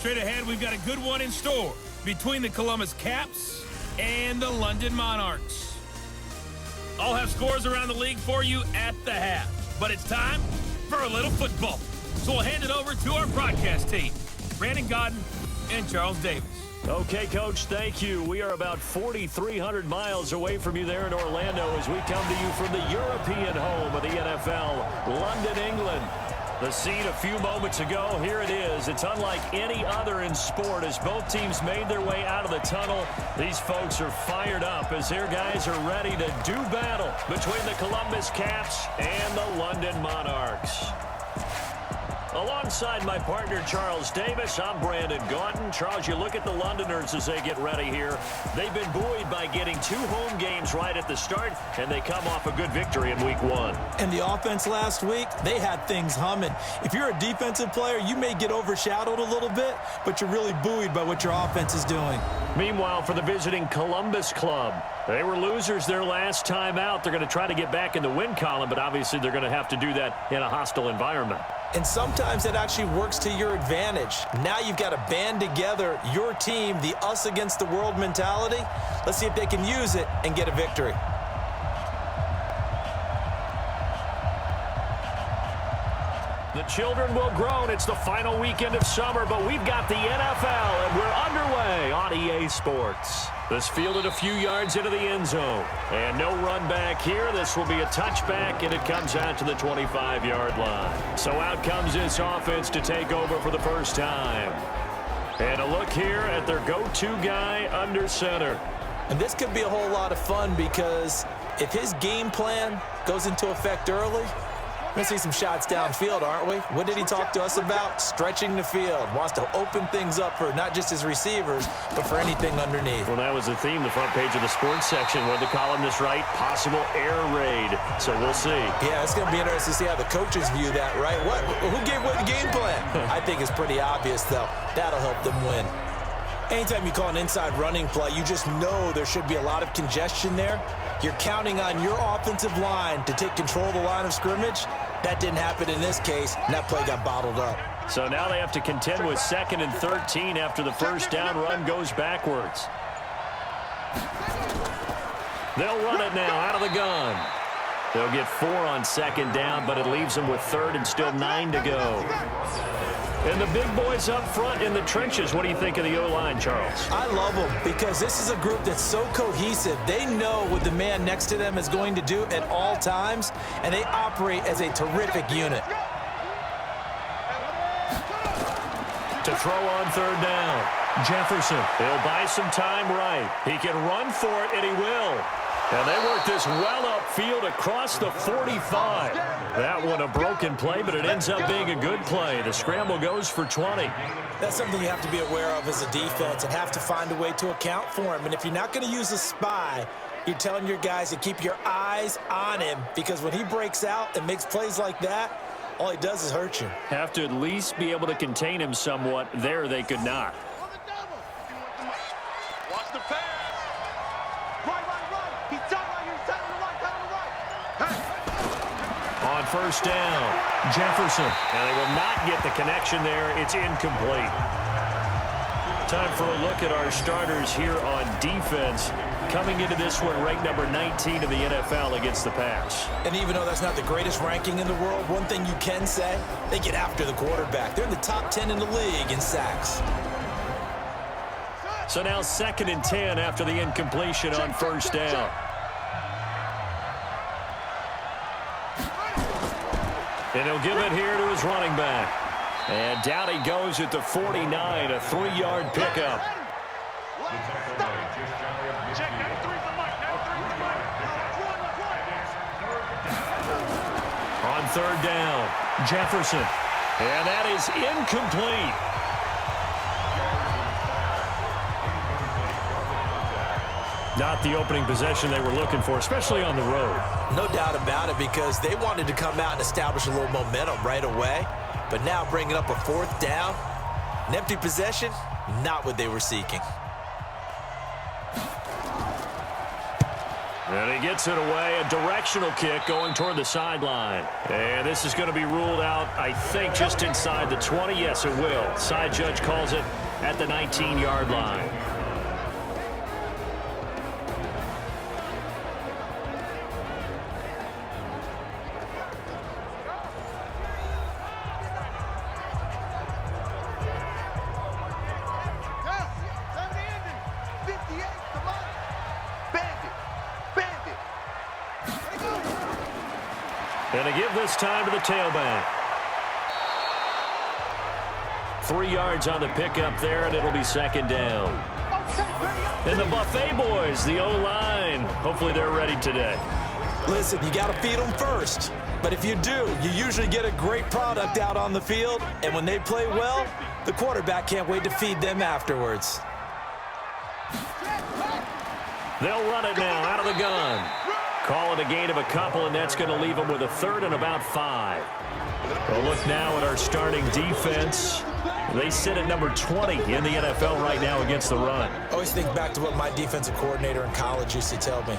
Straight ahead, we've got a good one in store between the Columbus Caps and the London Monarchs. I'll have scores around the league for you at the half. But it's time for a little football. So we'll hand it over to our broadcast team, Brandon Godden and Charles Davis. Okay, Coach, thank you. We are about 4,300 miles away from you there in Orlando as we come to you from the European home of the NFL, London, England. The scene a few moments ago, here it is. It's unlike any other in sport as both teams made their way out of the tunnel. These folks are fired up as their guys are ready to do battle between the Columbus Caps and the London Monarchs. Alongside my partner, Charles Davis, I'm Brandon Gaudin. Charles, you look at the Londoners as they get ready here. They've been buoyed by getting 2 home games right at the start, and they come off a good victory in week 1. And the offense last week, they had things humming. If you're a defensive player, you may get overshadowed a little bit, but you're really buoyed by what your offense is doing. Meanwhile, for the visiting Columbus club, they were losers their last time out. They're going to try to get back in the win column, but obviously they're going to have to do that in a hostile environment. And sometimes it actually works to your advantage. Now you've got to band together your team, the us against the world mentality. Let's see if they can use it and get a victory. The children will groan. It's the final weekend of summer, but we've got the NFL, and we're underway on EA Sports. This fielded a few yards into the end zone. And no run back here. This will be a touchback, and it comes out to the 25-yard line. So out comes this offense to take over for the first time. And a look here at their go-to guy under center. And this could be a whole lot of fun because if his game plan goes into effect early, we're going to see some shots downfield, aren't we? What did he talk to us about? Stretching the field. Wants to open things up for not just his receivers, but for anything underneath. Well, that was the theme, the front page of the sports section. What did the columnist write? Possible air raid. So we'll see. Yeah, it's going to be interesting to see how the coaches view that, right? Who gave what game plan? I think it's pretty obvious, though. That'll help them win. Anytime you call an inside running play, you just know there should be a lot of congestion there. You're counting on your offensive line to take control of the line of scrimmage. That didn't happen in this case, and that play got bottled up. So now they have to contend with 2nd and 13 after the first down run goes backwards. They'll run it now out of the gun. They'll get 4 on 2nd down, but it leaves them with 3rd and still 9 to go. And the big boys up front in the trenches. What do you think of the O-line, Charles? I love them because this is a group that's so cohesive. They know what the man next to them is going to do at all times, and they operate as a terrific unit. To throw on 3rd down. Jefferson. He'll buy some time right. He can run for it, and he will. And they work this well upfield across the 45. That one a broken play, but it ends up being a good play. The scramble goes for 20. That's something you have to be aware of as a defense and have to find a way to account for him. And if you're not going to use a spy, you're telling your guys to keep your eyes on him because when he breaks out and makes plays like that, all he does is hurt you. Have to at least be able to contain him somewhat. There they could not. Watch the pass. Right. He's tight right here. Tight on the right. On 1st down, Jefferson. And they will not get the connection there. It's incomplete. Time for a look at our starters here on defense. Coming into this one, ranked number 19 in the NFL against the pass. And even though that's not the greatest ranking in the world, one thing you can say, they get after the quarterback. They're in the top 10 in the league in sacks. So now 2nd and 10 after the incompletion on 1st down. And he'll give it here to his running back. And down he goes at the 49, a 3-yard pickup. On 3rd down, Jefferson. And that is incomplete. Not the opening possession they were looking for, especially on the road. No doubt about it, because they wanted to come out and establish a little momentum right away. But now bringing up a 4th down, an empty possession, not what they were seeking. And he gets it away, a directional kick going toward the sideline. And this is going to be ruled out, I think, just inside the 20. Yes, it will. Side judge calls it at the 19-yard line. And to give this time to the tailback. 3 yards on the pickup there, and it'll be second down. And the Buffet boys, the O-line, hopefully they're ready today. Listen, you got to feed them first. But if you do, you usually get a great product out on the field. And when they play well, the quarterback can't wait to feed them afterwards. They'll run it now out of the gun. Call it a gain of a couple, and that's going to leave them with a third and about 5. We'll look now at our starting defense. They sit at number 20 in the NFL right now against the run. I always think back to what my defensive coordinator in college used to tell me.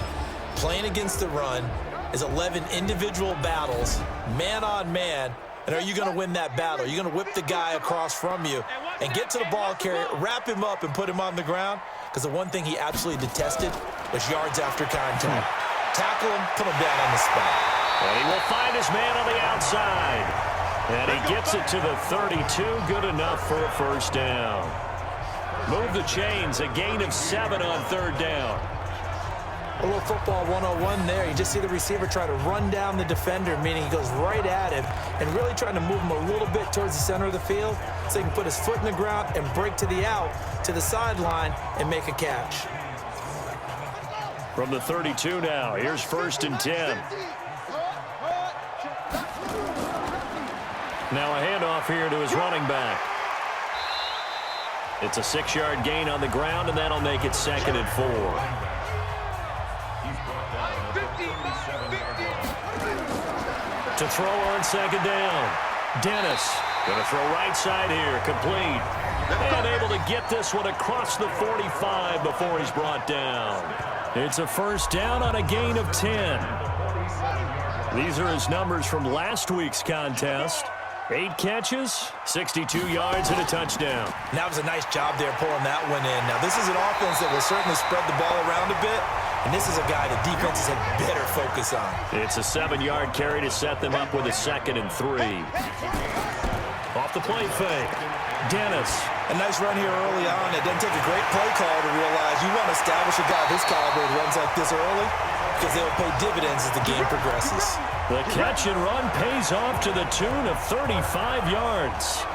Playing against the run is 11 individual battles, man on man. And are you going to win that battle? You're going to whip the guy across from you and get to the ball carrier, wrap him up, and put him on the ground? Because the one thing he absolutely detested was yards after contact. Tackle him, put him down on the spot. And he will find his man on the outside. And he gets it to the 32. Good enough for a first down. Move the chains. A gain of 7 on third down. A little football 101 there. You just see the receiver try to run down the defender, meaning he goes right at him and really trying to move him a little bit towards the center of the field so he can put his foot in the ground and break to the out, to the sideline, and make a catch. From the 32 now, here's 1st and 10. Now a handoff here to his running back. It's a 6-yard gain on the ground, and that'll make it 2nd and 4. To throw on 2nd down. Dennis going to throw right side here, complete. And able to get this one across the 45 before he's brought down. It's a first down on a gain of 10. These are his numbers from last week's contest. 8 catches, 62 yards, and a touchdown. That was a nice job there pulling that one in. Now, this is an offense that will certainly spread the ball around a bit, and this is a guy that defenses had better focus on. It's a 7-yard carry to set them up with a 2nd and 3. Off the play fake. Dennis. A nice run here early on. It doesn't take a great play call to realize you want to establish a guy of his caliber that runs like this early because they'll pay dividends as the game progresses. The catch and run pays off to the tune of 35 yards.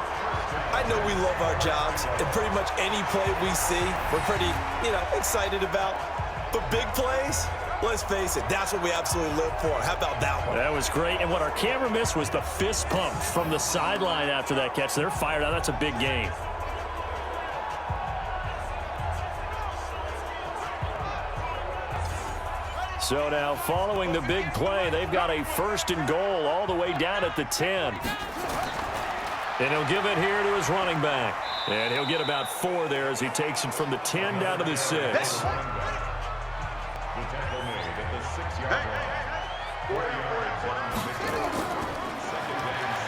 I know we love our jobs, and pretty much any play we see, we're pretty, excited about. But big plays, let's face it, that's what we absolutely live for. How about that one? That was great, and what our camera missed was the fist pump from the sideline after that catch. They're fired out. That's a big game. So now, following the big play, they've got a 1st and goal all the way down at the 10. And he'll give it here to his running back. And he'll get about 4 there as he takes it from the 10 down to the 6.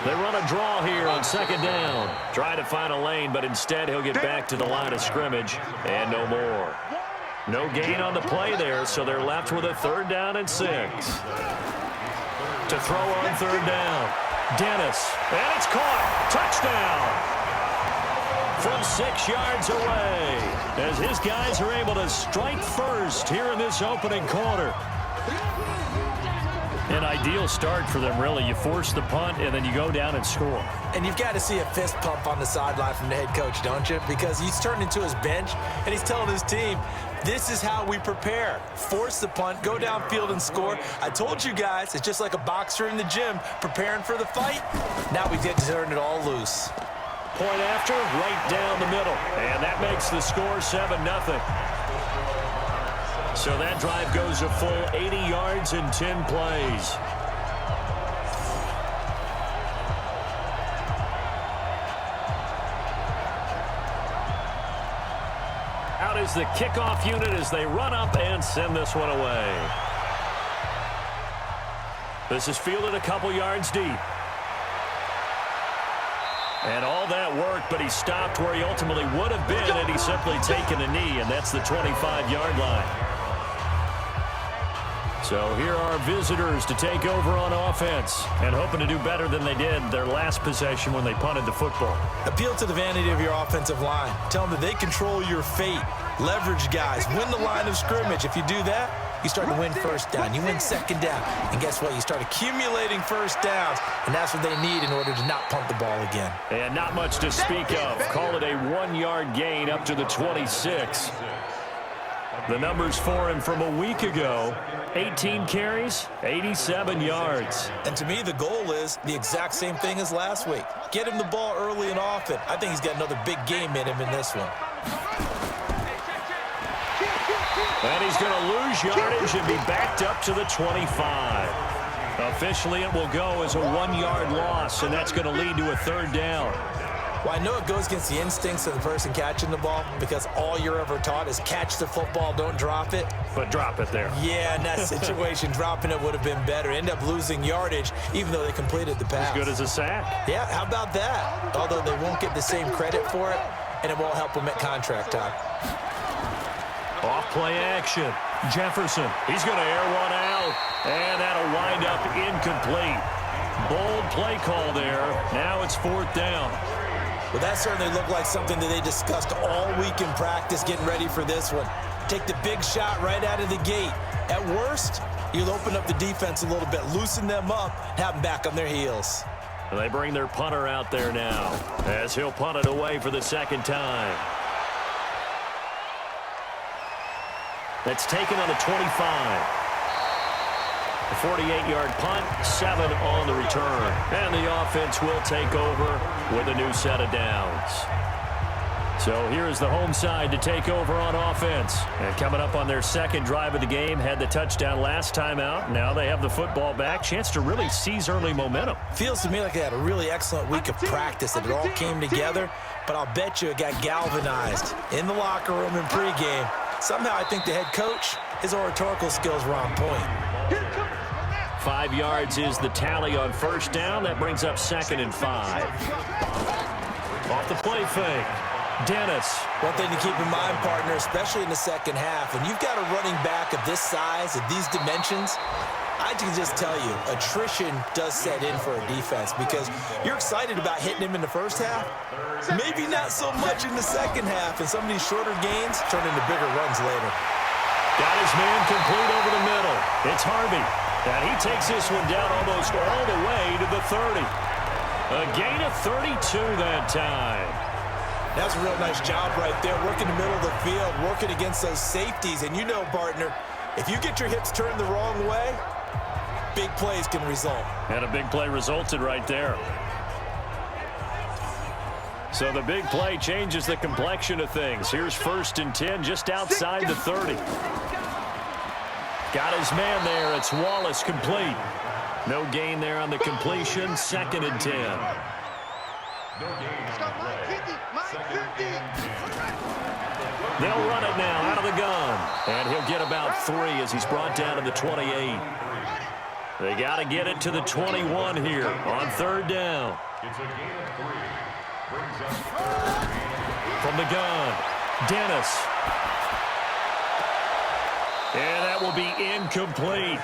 They run a draw here on 2nd down. Try to find a lane, but instead he'll get back to the line of scrimmage and no more. No gain on the play there, so they're left with a 3rd down and 6. To throw on 3rd down. Dennis, and it's caught. Touchdown. From 6 yards away, as his guys are able to strike first here in this opening quarter. An ideal start for them, really. You force the punt, and then you go down and score. And you've got to see a fist pump on the sideline from the head coach, don't you? Because he's turned into his bench, and he's telling his team, this is how we prepare. Force the punt, go downfield and score. I told you guys, it's just like a boxer in the gym preparing for the fight. Now we get to turn it all loose. Point after, right down the middle. And that makes the score 7-0. So that drive goes a full 80 yards in 10 plays. Out is the kickoff unit as they run up and send this one away. This is fielded a couple yards deep. And all that worked, but he stopped where he ultimately would have been had he simply taken a knee, and that's the 25-yard line. So here are visitors to take over on offense and hoping to do better than they did their last possession when they punted the football. Appeal to the vanity of your offensive line. Tell them that they control your fate. Leverage guys. Win the line of scrimmage. If you do that, you start to win first down. You win second down. And guess what? You start accumulating first downs, and that's what they need in order to not punt the ball again. And not much to speak of. Call it a 1-yard gain up to the 26. The numbers for him from a week ago, 18 carries, 87 yards. And to me, the goal is the exact same thing as last week. Get him the ball early and often. I think he's got another big game in him in this one. And he's going to lose yardage and be backed up to the 25. Officially, it will go as a 1-yard loss, and that's going to lead to a third down. Well, I know it goes against the instincts of the person catching the ball because all you're ever taught is catch the football, don't drop it. But drop it there. Yeah, in that situation, dropping it would have been better. End up losing yardage, even though they completed the pass. As good as a sack. Yeah, how about that? Although they won't get the same credit for it, and it won't help them at contract time. Off play action. Jefferson. He's going to air one out, and that'll wind up incomplete. Bold play call there. Now it's fourth down. Well, that certainly looked like something that they discussed all week in practice getting ready for this one. Take the big shot right out of the gate. At worst, you'll open up the defense a little bit, loosen them up, have them back on their heels. They bring their punter out there now as he'll punt it away for the second time. That's taken on the 25. A 48-yard punt, 7 on the return. And the offense will take over with a new set of downs. So here's the home side to take over on offense. And coming up on their second drive of the game, had the touchdown last time out. Now they have the football back. Chance to really seize early momentum. Feels to me like they had a really excellent week of practice, that it all came together. But I'll bet you it got galvanized in the locker room in pregame. Somehow I think the head coach, his oratorical skills were on point. 5 yards is the tally on first down. That brings up 2nd and 5. Off the play fake. Dennis. One thing to keep in mind, partner, especially in the second half, when you've got a running back of this size, of these dimensions, I can just tell you, attrition does set in for a defense because you're excited about hitting him in the first half. Maybe not so much in the second half, and some of these shorter gains turn into bigger runs later. Got his man complete over the middle. It's Harvey. And he takes this one down almost all the way to the 30. A gain of 32 that time. That's a real nice job right there, working the middle of the field, working against those safeties. And you know, partner, if you get your hips turned the wrong way, big plays can result. And a big play resulted right there. So the big play changes the complexion of things. Here's 1st and 10 just outside the 30. Got his man there. It's Wallace complete. No gain there on the completion. 2nd and 10. They'll run it now out of the gun. And he'll get about 3 as he's brought down to the 28. They got to get it to the 21 here on 3rd down. From the gun, Dennis. And that will be incomplete.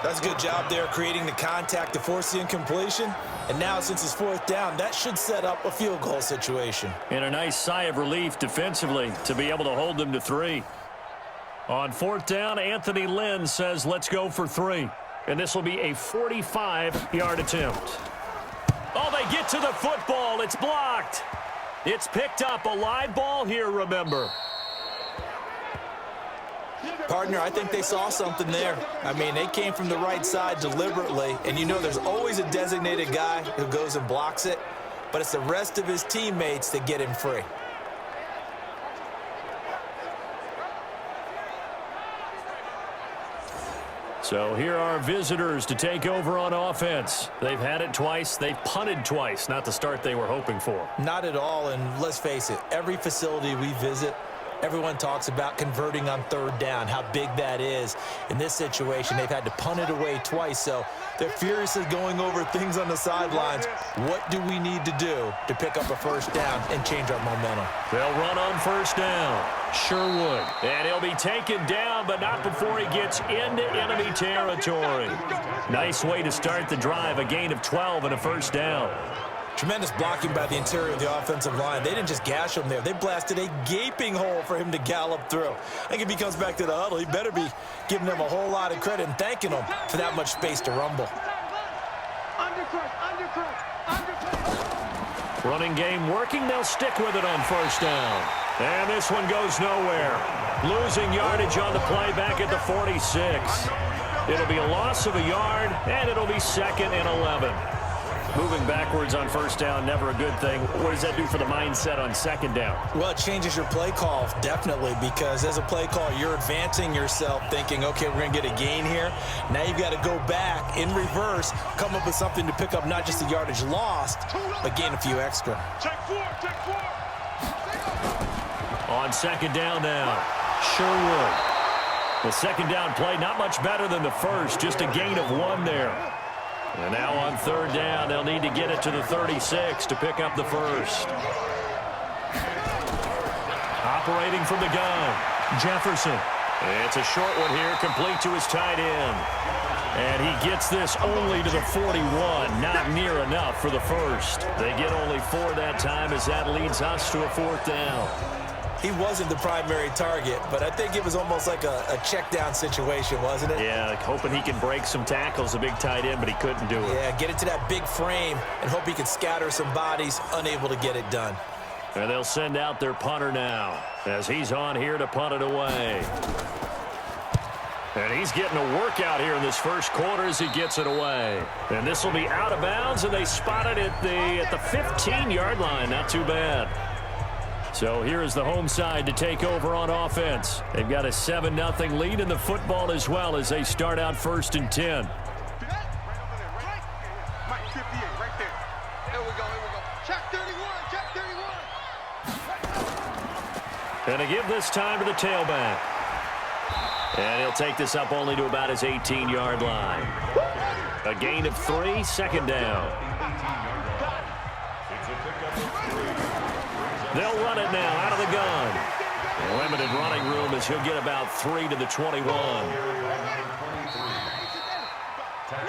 That's a good job there creating the contact to force the incompletion. And now since it's 4th down, that should set up a field goal situation. And a nice sigh of relief defensively to be able to hold them to 3. On 4th down, Anthony Lynn says let's go for 3. And this will be a 45-yard attempt. Oh, they get to the football. It's blocked. It's picked up. A live ball here, remember. Partner, I think they saw something there. I mean, they came from the right side deliberately, and you know there's always a designated guy who goes and blocks it, but it's the rest of his teammates that get him free. So here are visitors to take over on offense. They've had it twice. They've punted twice. Not the start they were hoping for. Not at all, and let's face it, every facility we visit, Everyone talks about converting on third down, how big that is. In this situation, they've had to punt it away twice, so they're furiously going over things on the sidelines. What do we need to do to pick up a first down and change our momentum? They'll run on first down. Sherwood. And he'll be taken down, but not before he gets into enemy territory. Nice way to start the drive, a gain of 12 and a first down. Tremendous blocking by the interior of the offensive line. They didn't just gash him there. They blasted a gaping hole for him to gallop through. I think if he comes back to the huddle, he better be giving them a whole lot of credit and thanking them for that much space to rumble. Running game working. They'll stick with it on first down. And this one goes nowhere. Losing yardage on the play back at the 46. It'll be a loss of a yard, and it'll be 2nd and 11. Moving backwards on first down, never a good thing. What does that do for the mindset on second down? Well, it changes your play call, definitely, because as a play call, you're advancing yourself thinking, okay, we're going to get a gain here. Now you've got to go back in reverse, come up with something to pick up not just the yardage lost, but gain a few extra. Take four. On second down now, Sherwood. The second down play, not much better than the first, just a gain of 1 there. And now on third down, they'll need to get it to the 36 to pick up the first. Operating from the gun, Jefferson. It's a short one here, complete to his tight end. And he gets this only to the 41, not near enough for the first. They get only 4 that time as that leads us to a 4th down. He wasn't the primary target, but I think it was almost like a check down situation, wasn't it? Yeah, like hoping he can break some tackles, a big tight end, but he couldn't do it. Yeah, get it to that big frame and hope he can scatter some bodies, unable to get it done. And they'll send out their punter now as he's on here to punt it away. And he's getting a workout here in this first quarter as he gets it away. And this will be out of bounds, and they spot it at the 15-yard line. Not too bad. So here is the home side to take over on offense. They've got a 7-0 lead in the football as well as they start out 1st and 10. Mike 58, right there. Here we go. Check 31. And to give this time to the tailback. And he'll take this up only to about his 18-yard line. A gain of 3, second down. They'll run it now out of the gun. Limited running room as he'll get about 3 to the 21.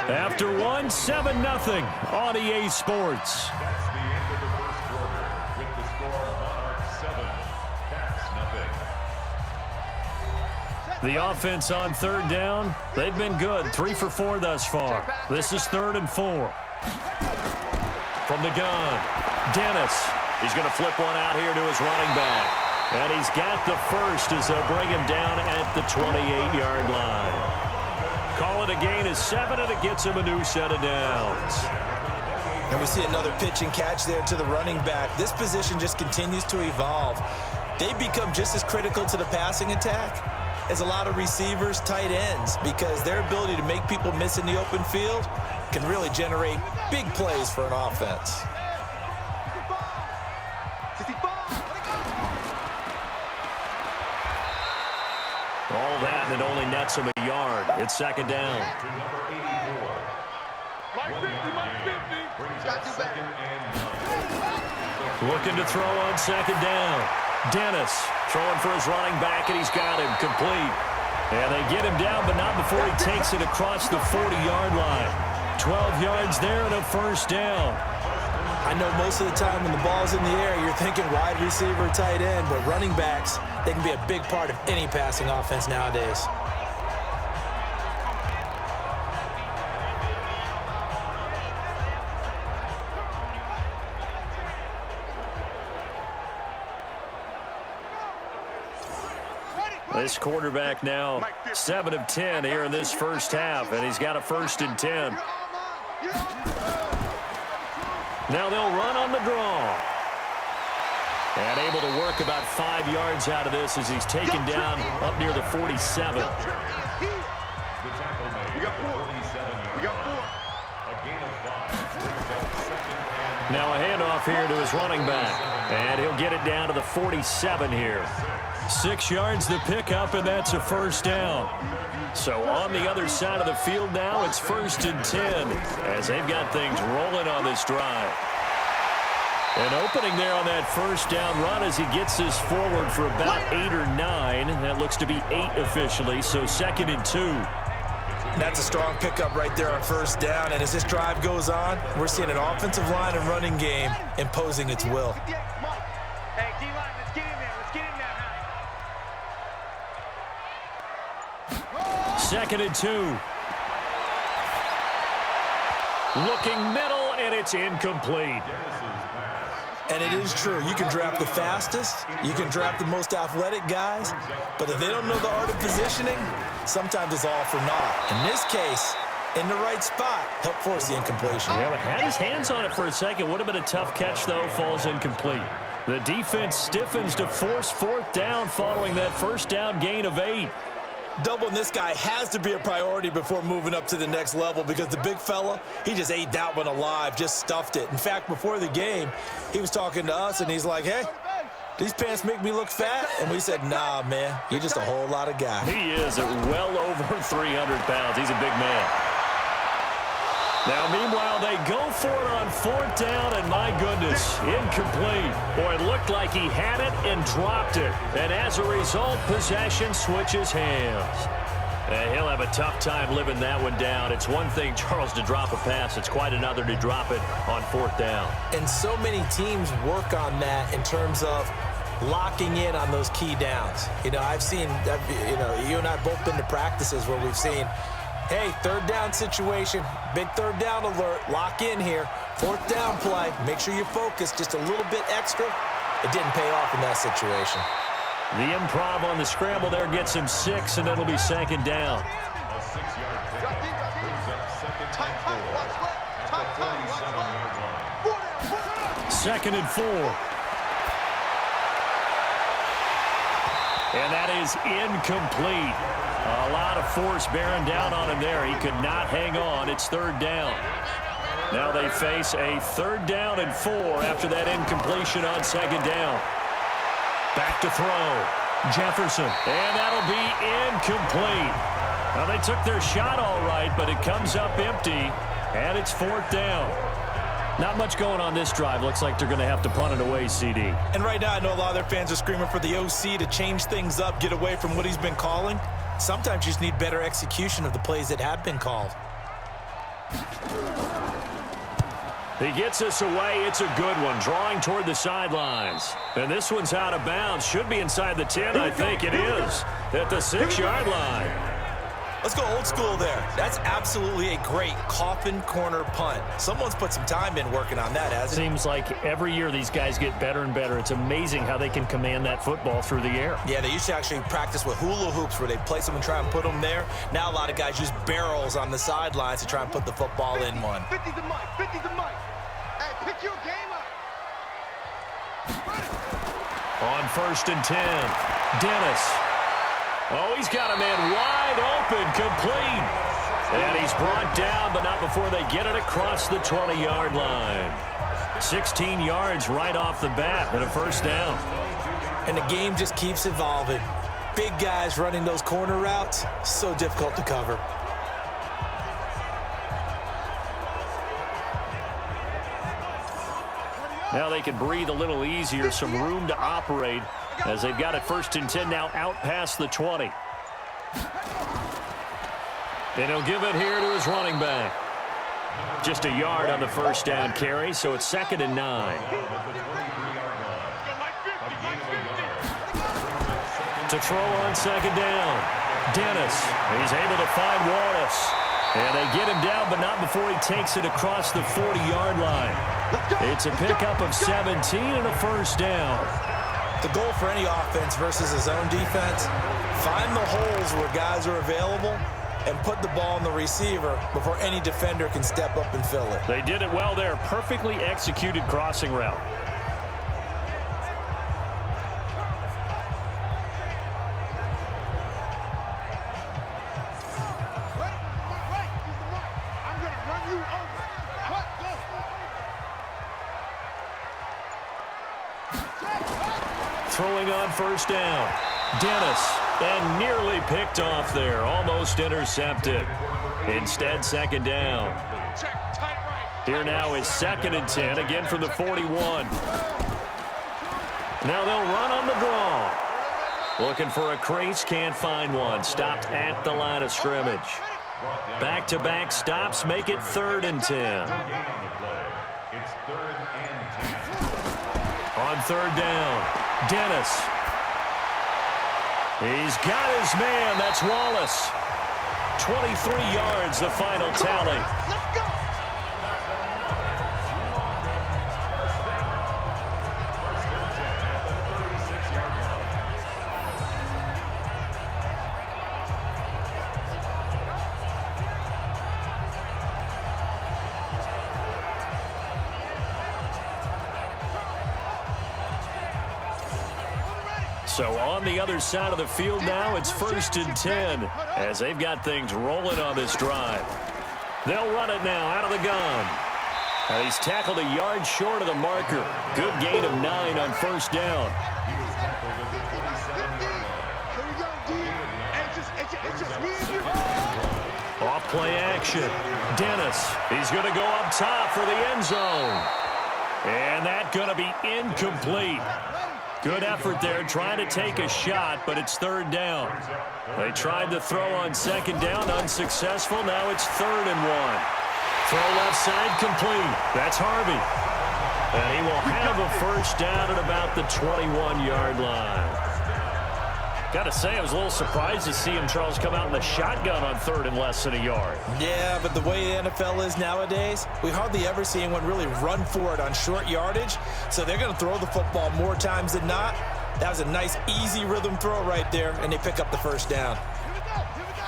After 1, 7-0 on EA Sports. That's the end of the first quarter with the score Monarchs 7, Cats nothing. The offense on third down, they've been good. 3 for 4 thus far. This is 3rd and 4. From the gun, Dennis. He's going to flip one out here to his running back. And he's got the first as they'll bring him down at the 28-yard line. Call it a gain of 7, and it gets him a new set of downs. And we see another pitch and catch there to the running back. This position just continues to evolve. They become just as critical to the passing attack as a lot of receivers, tight ends, because their ability to make people miss in the open field can really generate big plays for an offense. All that, and it only nets him a yard. It's second down. To number 84. Mike 50. Got you back. Looking to throw on second down. Dennis throwing for his running back, and he's got him complete. And they get him down, but not before he takes it across the 40-yard line. 12 yards there and a first down. I know most of the time when the ball's in the air, you're thinking wide receiver, tight end, but running backs, they can be a big part of any passing offense nowadays. This quarterback now 7 of 10 here in this first half, and he's got a 1st and 10. Now they'll run on the draw. And able to work about 5 yards out of this as he's taken down up near the 47. The tackle made. We got 4. A gain of 5. Brings up 2nd and Now a handoff here to his running back. And he'll get it down to the 47 here. 6 yards the pickup, and that's a first down. So on the other side of the field now, it's 1st and 10 as they've got things rolling on this drive. An opening there on that first down run as he gets this forward for about 8 or 9. That looks to be 8 officially, so 2nd and 2. That's a strong pickup right there on first down. And as this drive goes on, we're seeing an offensive line and running game imposing its will. Hey, D-line, let's get in there. Let's get in there, 2nd and 2. Looking middle, and it's incomplete. And it is true. You can draft the fastest. You can draft the most athletic guys. But if they don't know the art of positioning, sometimes it's all for naught. In this case, in the right spot, helped force the incompletion. Yeah, but had his hands on it for a second. Would have been a tough catch, though. Falls incomplete. The defense stiffens to force 4th down following that first down gain of 8. Doubling this guy has to be a priority before moving up to the next level because the big fella, he just ate that one alive, just stuffed it. In fact, before the game, he was talking to us, and he's like, hey, these pants make me look fat? And we said, nah, man, you're just a whole lot of guy. He is at well over 300 pounds. He's a big man. Now, meanwhile, they go for it on 4th down, and my goodness, incomplete. Boy, it looked like he had it and dropped it. And as a result, possession switches hands. And he'll have a tough time living that one down. It's one thing, Charles, to drop a pass. It's quite another to drop it on 4th down. And so many teams work on that in terms of locking in on those key downs. You know, I've seen, you and I have both been to practices where we've seen, hey, 3rd down situation, big 3rd down alert, lock in here, 4th down play, make sure you focus just a little bit extra. It didn't pay off in that situation. The improv on the scramble there gets him 6, and it'll be 2nd down. A 6-yard pickup brings up 2nd and 4 at the 47-yard line. 2nd and 4. And that is incomplete. A lot of force bearing down on him there. He could not hang on. It's 3rd down. Now they face a 3rd down and 4 after that incompletion on 2nd down. Back to throw. Jefferson. And that'll be incomplete. Now they took their shot all right, but it comes up empty. And it's 4th down. Not much going on this drive. Looks like they're going to have to punt it away, CD. And right now I know a lot of their fans are screaming for the OC to change things up, get away from what he's been calling. Sometimes you just need better execution of the plays that have been called. He gets us away. It's a good one. Drawing toward the sidelines. And this one's out of bounds. Should be inside the 10. I think it is. At the 6-yard line. Let's go old school there. That's absolutely a great coffin corner punt. Someone's put some time in working on that, hasn't it? Seems like every year these guys get better and better. It's amazing how they can command that football through the air. Yeah, they used to actually practice with hula hoops where they place them and try and put them there. Now a lot of guys use barrels on the sidelines to try and put the football in one. 50's the mic, 50's the mic. Hey, pick your game up. On 1st and 10, Dennis. Oh, he's got a man wide open, complete. And he's brought down, but not before they get it across the 20-yard line. 16 yards right off the bat and a 1st down. And the game just keeps evolving. Big guys running those corner routes, so difficult to cover. Now they can breathe a little easier, some room to operate as they've got it 1st and 10 now out past the 20. And he'll give it here to his running back. Just a yard on the 1st down carry, so it's 2nd and 9. To throw on 2nd down. Dennis, he's able to find Wallace. And they get him down, but not before he takes it across the 40-yard line. It's a pickup of 17 and a 1st down. The goal for any offense versus a zone defense, find the holes where guys are available and put the ball in the receiver before any defender can step up and fill it. They did it well there. Perfectly executed crossing route. throwing on first down. Dennis, and nearly picked off there. Almost intercepted. Instead, second down. Here now is 2nd and 10, again from the 41. Now they'll run on the draw. Looking for a crease, can't find one. Stopped at the line of scrimmage. Back-to-back stops make it 3rd and 10. It's 3rd and 10. On 3rd down, Dennis. He's got his man. That's Wallace. 23 yards, the final tally. Let's go. So on the other side of the field now, it's 1st and 10 as they've got things rolling on this drive. They'll run it now out of the gun. And he's tackled a yard short of the marker. Good gain of 9 on first down. Off play action. Dennis, he's going to go up top for the end zone. And that's going to be incomplete. Good effort there, trying to take a shot, but it's 3rd down. They tried to throw on 2nd down, unsuccessful. Now it's 3rd and 1. Throw left side, complete. That's Harvey. And he will have a first down at about the 21-yard line. Got to say, I was a little surprised to see him, Charles, come out in the shotgun on 3rd and less than a yard. Yeah, but the way the NFL is nowadays, we hardly ever see anyone really run for it on short yardage. So they're going to throw the football more times than not. That was a nice, easy rhythm throw right there, and they pick up the first down. Here we go. Here we go.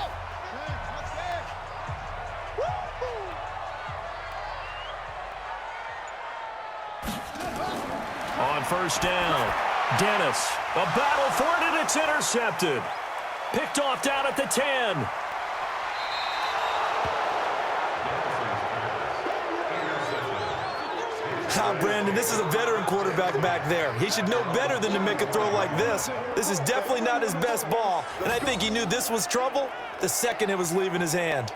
On first down, Dennis, a battle for it, and it's intercepted. Picked off down at the 10. Brandon, this is a veteran quarterback back there. He should know better than to make a throw like this. This is definitely not his best ball, and I think he knew this was trouble the second it was leaving his hand.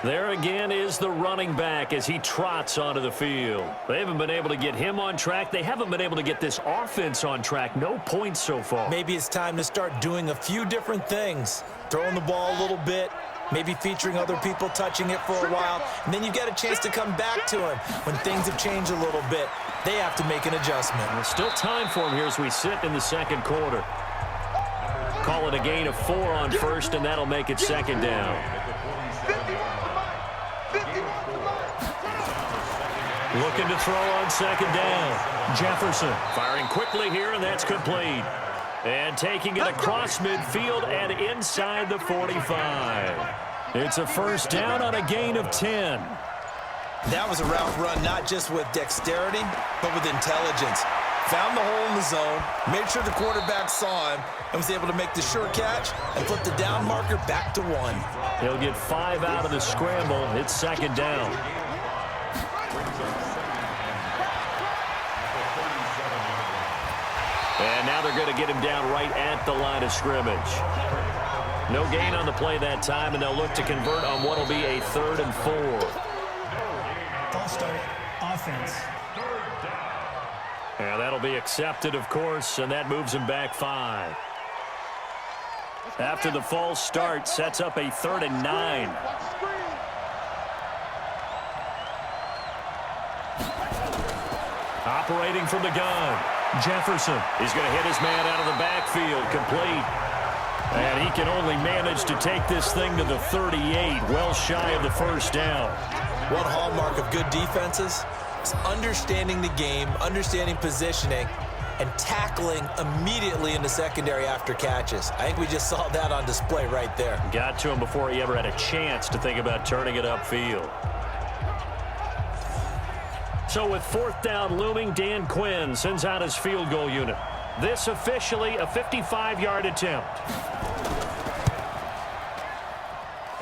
There again is the running back as he trots onto the field. They haven't been able to get him on track. They haven't been able to get this offense on track. No points so far. Maybe it's time to start doing a few different things. Throwing the ball a little bit, maybe featuring other people touching it for a while, and then you get a chance to come back to him when things have changed a little bit. They have to make an adjustment. There's still time for him here as we sit in the second quarter. Call it a gain of 4 on first, and that'll make it 2nd down. Looking to throw on 2nd down. Jefferson firing quickly here, and that's complete. And taking it across midfield and inside the 45. It's a first down on a gain of 10. That was a route run not just with dexterity, but with intelligence. Found the hole in the zone, made sure the quarterback saw him, and was able to make the short catch and flip the down marker back to 1. He'll get 5 out of the scramble. It's 2nd down. And now they're going to get him down right at the line of scrimmage. No gain on the play that time, and they'll look to convert on what will be a 3rd and 4. False start, offense. And that'll be accepted, of course, and that moves him back 5. After the false start, sets up a 3rd and 9. Operating from the gun. Jefferson. He's going to hit his man out of the backfield, complete. And he can only manage to take this thing to the 38, well shy of the first down. One hallmark of good defenses is understanding the game, understanding positioning, and tackling immediately in the secondary after catches. I think we just saw that on display right there. Got to him before he ever had a chance to think about turning it upfield. So with 4th down looming, Dan Quinn sends out his field goal unit. This officially a 55-yard attempt.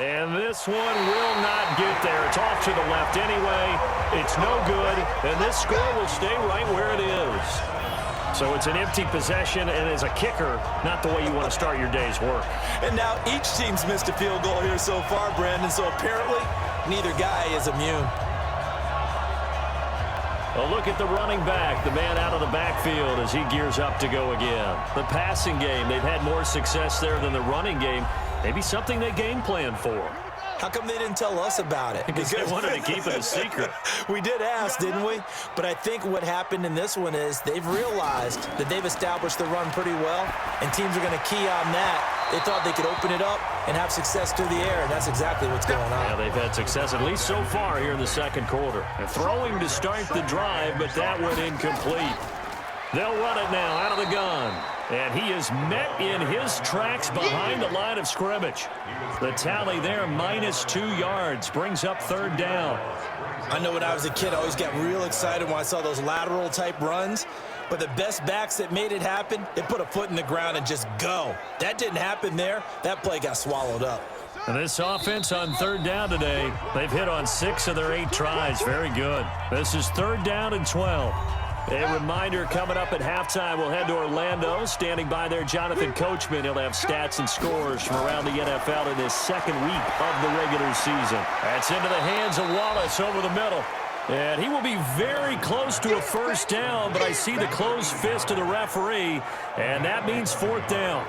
And this one will not get there. It's off to the left anyway. It's no good, and this score will stay right where it is. So it's an empty possession, and as a kicker, not the way you want to start your day's work. And now each team's missed a field goal here so far, Brandon, so apparently neither guy is immune. A look at the running back, the man out of the backfield as he gears up to go again. The passing game, they've had more success there than the running game. Maybe something they game plan for. How come they didn't tell us about it? Because they wanted to keep it a secret. We did ask, didn't we? But I think what happened in this one is they've realized that they've established the run pretty well, and teams are going to key on that. They thought they could open it up and have success through the air, and that's exactly what's going on. Yeah, they've had success at least so far here in the second quarter. And throwing to start the drive, but that went incomplete. They'll run it now out of the gun. And he is met in his tracks behind the line of scrimmage. The tally there, -2 yards, brings up third down. I know when I was a kid, I always got real excited when I saw those lateral-type runs. But the best backs that made it happen, they put a foot in the ground and just go. That didn't happen there. That play got swallowed up. And this offense on third down today, they've hit on 6 of their 8 tries. Very good. This is third down and 12. A reminder coming up at halftime, we'll head to Orlando. Standing by there, Jonathan Coachman. He'll have stats and scores from around the NFL in this second week of the regular season. That's into the hands of Wallace over the middle. And he will be very close to a first down, but I see the closed fist of the referee, and that means fourth down.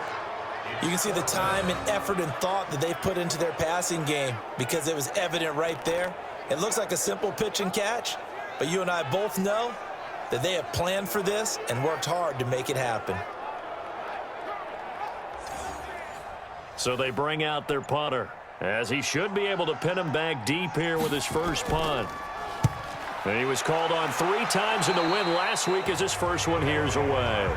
You can see the time and effort and thought that they put into their passing game because it was evident right there. It looks like a simple pitch and catch, but you and I both know that they have planned for this and worked hard to make it happen. So they bring out their punter, as he should be able to pin him back deep here with his first punt. And he was called on 3 times in the win last week as his first one here's away.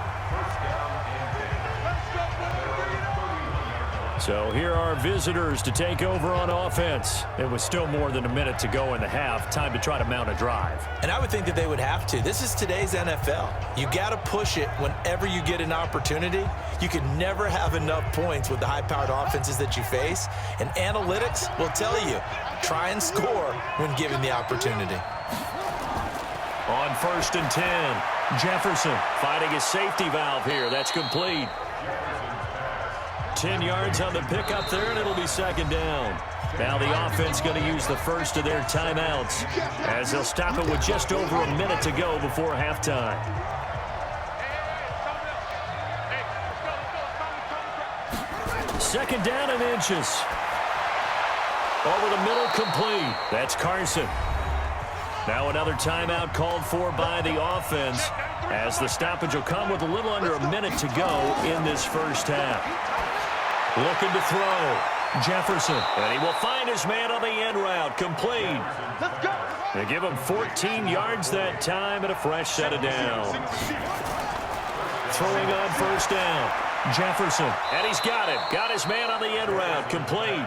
So here are visitors to take over on offense. It was still more than a minute to go in the half. Time to try to mount a drive. And I would think that they would have to. This is today's NFL. You got to push it whenever you get an opportunity. You can never have enough points with the high-powered offenses that you face. And analytics will tell you, try and score when given the opportunity. On 1st and 10, Jefferson fighting his safety valve here. That's complete. 10 yards on the pickup there, and it'll be second down. Now the offense going to use the first of their timeouts as they'll stop it with just over a minute to go before halftime. Second down and inches. Over the middle, complete. That's Carson. Now another timeout called for by the offense as the stoppage will come with a little under a minute to go in this first half. Looking to throw. Jefferson. And he will find his man on the end route. Complete. They give him 14 yards that time and a fresh set of downs. Throwing on first down. Jefferson. And he's got it. Got his man on the end route. Complete.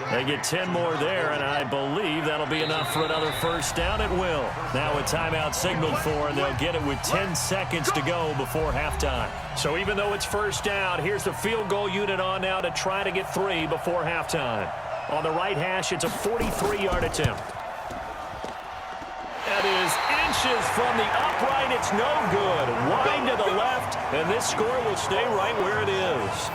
They get 10 more there, and I believe that'll be enough for another first down. It will. Now a timeout signaled for, and they'll get it with 10 seconds to go before halftime. So even though it's first down, here's the field goal unit on now to try to get 3 before halftime. On the right hash, it's a 43-yard attempt. That is inches from the upright. It's no good. Wide to the left, and this score will stay right where it is.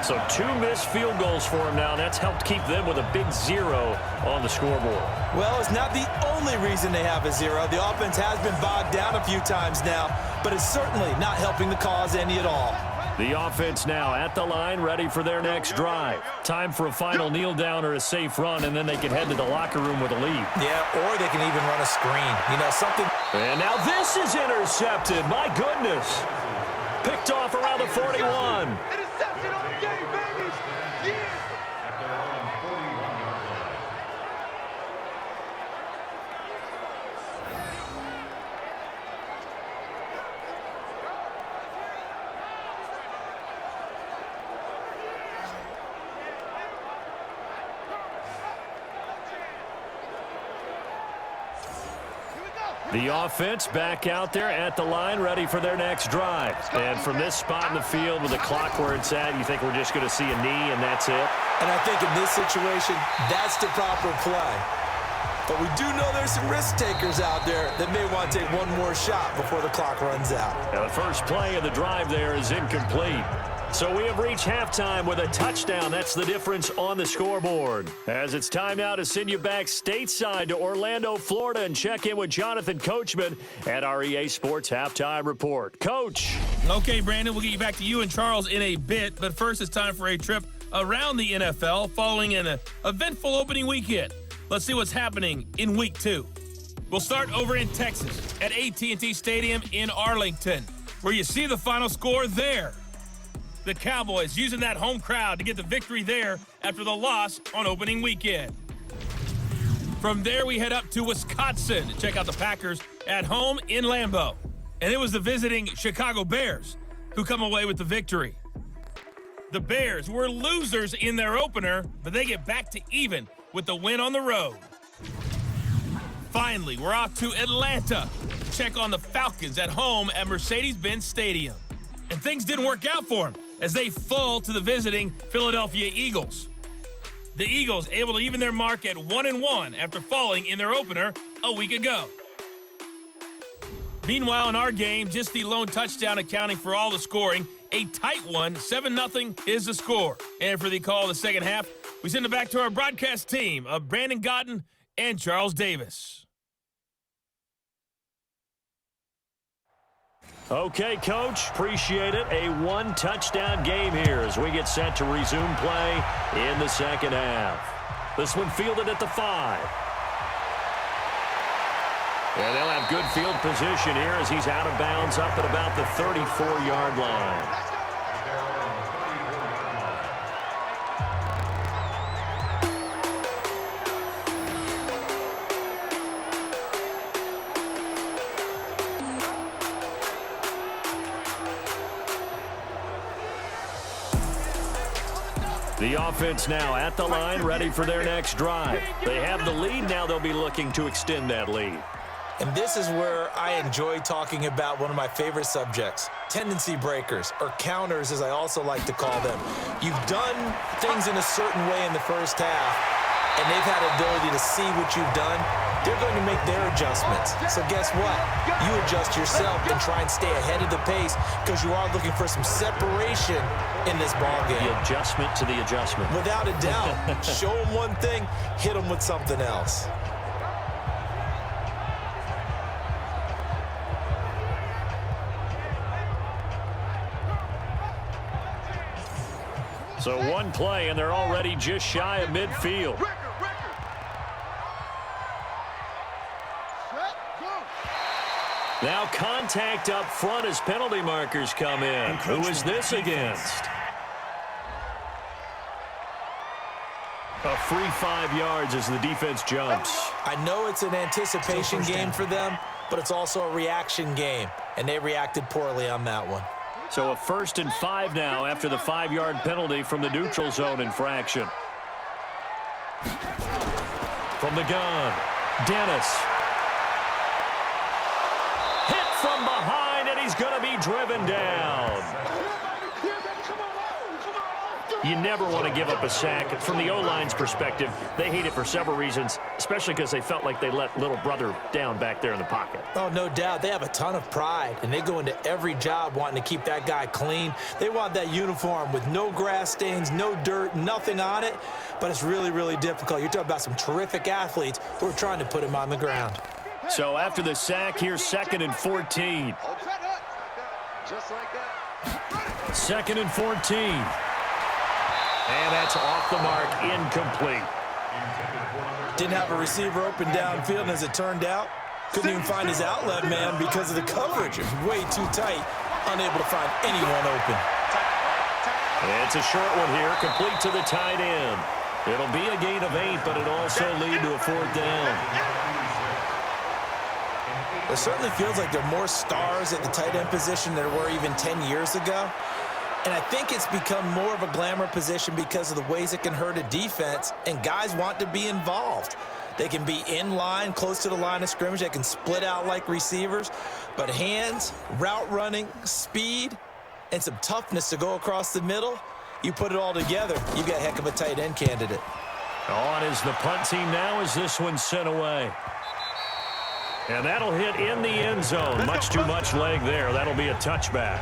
So 2 missed field goals for him now. That's helped keep them with a big 0 on the scoreboard. Well, it's not the only reason they have a 0. The offense has been bogged down a few times now, but it's certainly not helping the cause any at all. The offense now at the line, ready for their next drive. Time for a final kneel down or a safe run, and then they can head to the locker room with a lead. Yeah, or they can even run a screen. You know, something. And now this is intercepted. My goodness. Picked off around the 41. Interception on the game, baby! Yeah! Here we go! The offense back out there at the line, ready for their next drive. And from this spot in the field with the clock where it's at, you think we're just going to see a knee and that's it? And I think in this situation, that's the proper play. But we do know there's some risk takers out there that may want to take one more shot before the clock runs out. Now the first play of the drive there is incomplete. So we have reached halftime with a touchdown. That's the difference on the scoreboard. As it's time now to send you back stateside to Orlando, Florida, and check in with Jonathan Coachman at our EA Sports Halftime Report. Coach. Okay, Brandon, we'll get you back to you and Charles in a bit. But first, it's time for a trip around the NFL following an eventful opening weekend. Let's see what's happening in Week 2. We'll start over in Texas at AT&T Stadium in Arlington, where you see the final score there. The Cowboys using that home crowd to get the victory there after the loss on opening weekend. From there, we head up to Wisconsin to check out the Packers at home in Lambeau. And it was the visiting Chicago Bears who come away with the victory. The Bears were losers in their opener, but they get back to even with the win on the road. Finally, we're off to Atlanta to check on the Falcons at home at Mercedes-Benz Stadium. And things didn't work out for them as they fall to the visiting Philadelphia Eagles. The Eagles able to even their mark at 1-1 after falling in their opener a week ago. Meanwhile, in our game, just the lone touchdown accounting for all the scoring. A tight one, 7-0 is the score. And for the call of the second half, we send it back to our broadcast team of Brandon Gotten and Charles Davis. Okay, Coach, appreciate it. A one-touchdown game here as we get set to resume play in the second half. This one fielded at the 5. And they'll have good field position here as he's out of bounds up at about the 34-yard line. The offense now at the line, ready for their next drive. They have the lead. Now they'll be looking to extend that lead. And this is where I enjoy talking about one of my favorite subjects, tendency breakers, or counters as I also like to call them. You've done things in a certain way in the first half, and they've had the ability to see what you've done. They're going to make their adjustments. So guess what? You adjust yourself and try and stay ahead of the pace because you are looking for some separation in this ballgame. The adjustment to the adjustment. Without a doubt. Show them one thing, hit them with something else. So one play, and they're already just shy of midfield. Now contact up front as penalty markers come in. Who is this against? A free 5 yards as the defense jumps. I know it's an anticipation game for them, but it's also a reaction game, and they reacted poorly on that one. So a 1st and 5 now after the 5-yard penalty from the neutral zone infraction. From the gun, Dennis. Hit from behind, and he's going to be driven down. You never want to give up a sack. From the O-line's perspective, they hate it for several reasons, especially because they felt like they let little brother down back there in the pocket. Oh, no doubt. They have a ton of pride, and they go into every job wanting to keep that guy clean. They want that uniform with no grass stains, no dirt, nothing on it, but it's really, really difficult. You're talking about some terrific athletes who are trying to put him on the ground. So after the sack, here's 2nd and 14. Just like that. 2nd and 14. And that's off the mark, incomplete. Didn't have a receiver open downfield, and as it turned out, couldn't even find his outlet man because of the coverage. It was way too tight, unable to find anyone open. It's a short one here, complete to the tight end. It'll be a gain of 8, but it'll also lead to a 4th down. It certainly feels like there are more stars at the tight end position than there were even 10 years ago. And I think it's become more of a glamour position because of the ways it can hurt a defense, and guys want to be involved. They can be in line, close to the line of scrimmage. They can split out like receivers. But hands, route running, speed, and some toughness to go across the middle, you put it all together, you got a heck of a tight end candidate. On is the punt team now as this one's sent away. And that'll hit in the end zone. Much too much leg there. That'll be a touchback.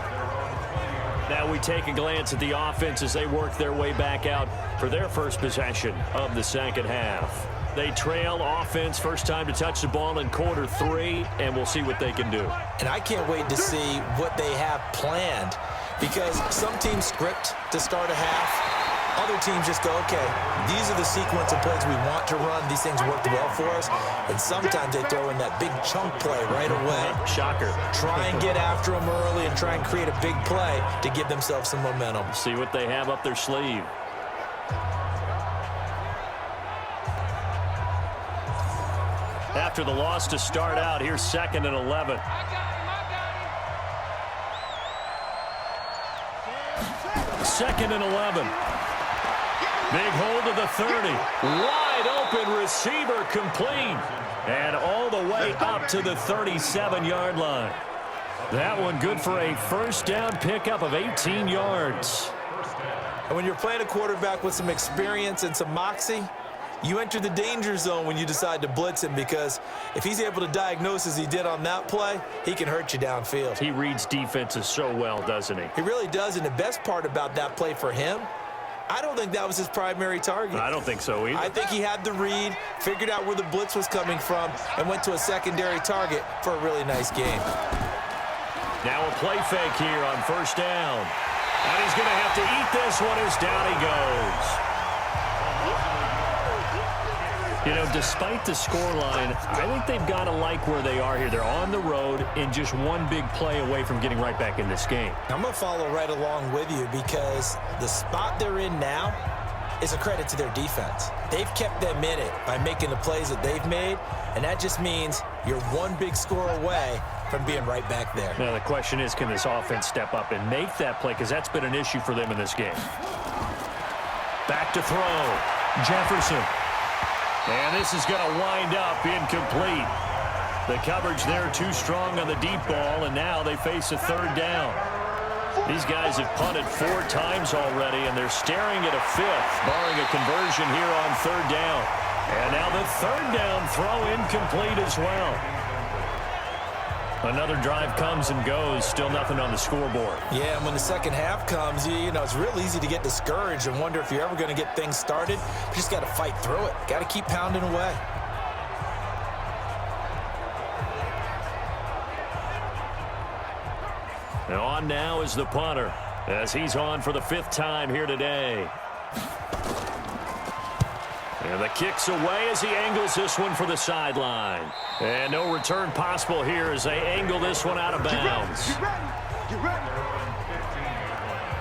Now we take a glance at the offense as they work their way back out for their first possession of the second half. They trail offense, first time to touch the ball in quarter 3, and we'll see what they can do. And I can't wait to see what they have planned, because some teams script to start a half. Other teams just go, okay, these are the sequence of plays we want to run. These things worked well for us. And sometimes they throw in that big chunk play right away. Shocker. Try and get after them early and try and create a big play to give themselves some momentum. See what they have up their sleeve. After the loss to start out, here's 2nd and 11. Second and 11. Big hold to the 30. Wide open receiver complete. And all the way up to the 37-yard line. That one good for a first down pickup of 18 yards. And when you're playing a quarterback with some experience and some moxie, you enter the danger zone when you decide to blitz him, because if he's able to diagnose as he did on that play, he can hurt you downfield. He reads defenses so well, doesn't he? He really does, and the best part about that play for him, I don't think that was his primary target. I don't think so either. I think he had the read, figured out where the blitz was coming from, and went to a secondary target for a really nice game. Now a play fake here on first down. And he's going to have to eat this one as down he goes. You know, despite the scoreline, I think they've got to like where they are here. They're on the road and just one big play away from getting right back in this game. I'm going to follow right along with you, because the spot they're in now is a credit to their defense. They've kept them in it by making the plays that they've made, and that just means you're one big score away from being right back there. Now the question is, can this offense step up and make that play, because that's been an issue for them in this game. Back to throw. Jefferson. And this is going to wind up incomplete. The coverage there too strong on the deep ball, and now they face a third down. These guys have punted 4 times already, and they're staring at a 5th, barring a conversion here on third down. And now the third down throw incomplete as well. Another drive comes and goes, still nothing on the scoreboard. Yeah, and when the second half comes, you know, it's real easy to get discouraged and wonder if you're ever going to get things started. You just got to fight through it. Got to keep pounding away. And on now is the punter, as he's on for the 5th time here today. And the kick's away as he angles this one for the sideline. And no return possible here as they angle this one out of bounds. Get ready. Get ready.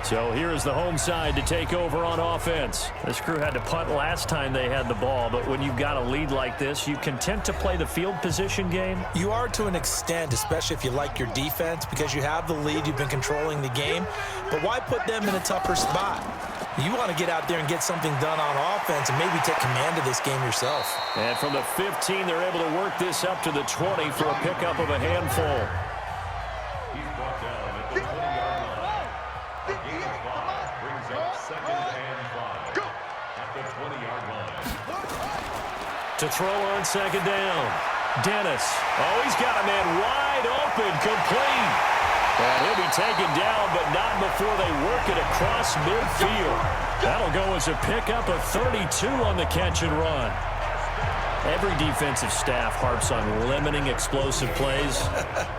So here is the home side to take over on offense. This crew had to punt last time they had the ball, but when you've got a lead like this, you content to play the field position game? You are to an extent, especially if you like your defense, because you have the lead, you've been controlling the game. But why put them in a tougher spot? You want to get out there and get something done on offense and maybe take command of this game yourself. And from the 15, they're able to work this up to the 20 for a pickup of a handful. He's brought down at the 20-yard line. The gain of 5 brings up 2nd and 5 at the 20-yard line. To throw on second down. Dennis. Oh, he's got a man wide open, complete. And he'll be taken down, but not before they work it across midfield. That'll go as a pickup of 32 on the catch and run. Every defensive staff harps on limiting explosive plays.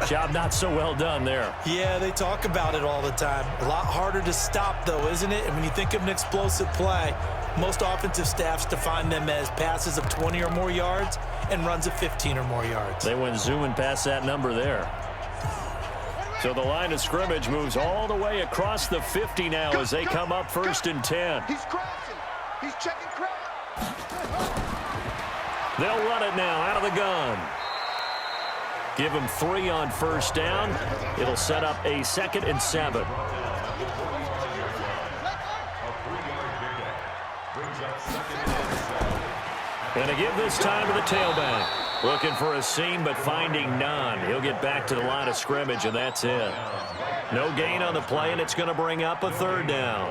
Job not so well done there. Yeah, they talk about it all the time. A lot harder to stop, though, isn't it? And when you think of an explosive play, most offensive staffs define them as passes of 20 or more yards and runs of 15 or more yards. They went zooming past that number there. So the line of scrimmage moves all the way across the 50 now as they come up 1st and 10. He's crashing. He's checking crash. They'll run it now out of the gun. Give them 3 on first down. It'll set up a 2nd and 7. A 3-yard pickup brings up 2nd and 7 And to give this time to the tailback. Looking for a seam, but finding none. He'll get back to the line of scrimmage, and that's it. No gain on the play, and it's going to bring up a third down.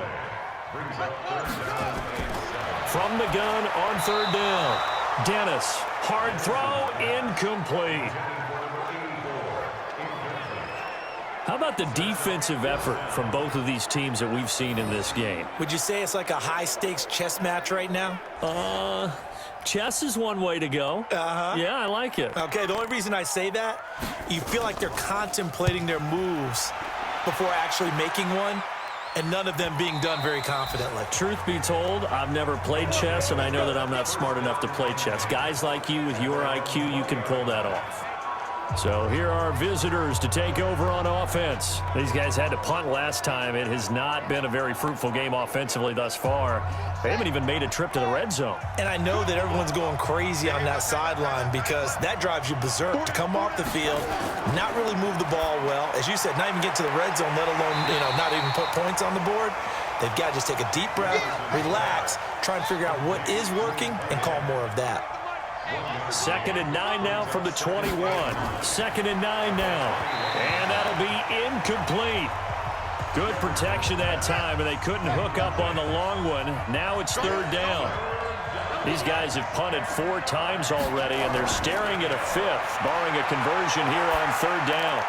From the gun on third down. Dennis, hard throw, incomplete. How about the defensive effort from both of these teams that we've seen in this game? Would you say it's like a high-stakes chess match right now? Chess is one way to go. Yeah, I like it. Okay, the only reason I say that, you feel like they're contemplating their moves before actually making one, and none of them being done very confidently. Truth be told, I've never played chess, and I know that I'm not smart enough to play chess. Guys like you with your IQ, you can pull that off. So here are visitors to take over on offense. These guys had to punt last time. It has not been a very fruitful game offensively thus far. They haven't even made a trip to the red zone. And I know that everyone's going crazy on that sideline because that drives you berserk to come off the field, not really move the ball well. As you said, not even get to the red zone, let alone, not even put points on the board. They've got to just take a deep breath, relax, try and figure out what is working, and call more of that. 2nd and 9 now from the 21. 2nd and 9 now. And that'll be incomplete. Good protection that time, and they couldn't hook up on the long one. Now it's third down. These guys have punted 4 times already, and they're staring at a 5th, barring a conversion here on third down.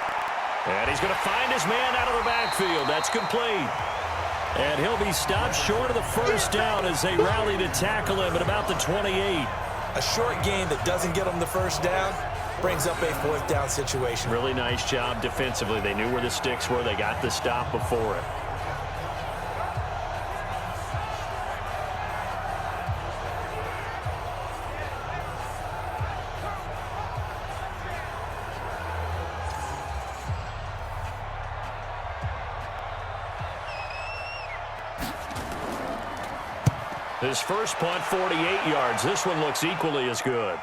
And he's going to find his man out of the backfield. That's complete. And he'll be stopped short of the first down as they rally to tackle him at about the 28. A short game that doesn't get them the first down brings up a 4th down situation. Really nice job defensively. They knew where the sticks were. They got the stop before it. His first punt, 48 yards. This one looks equally as good.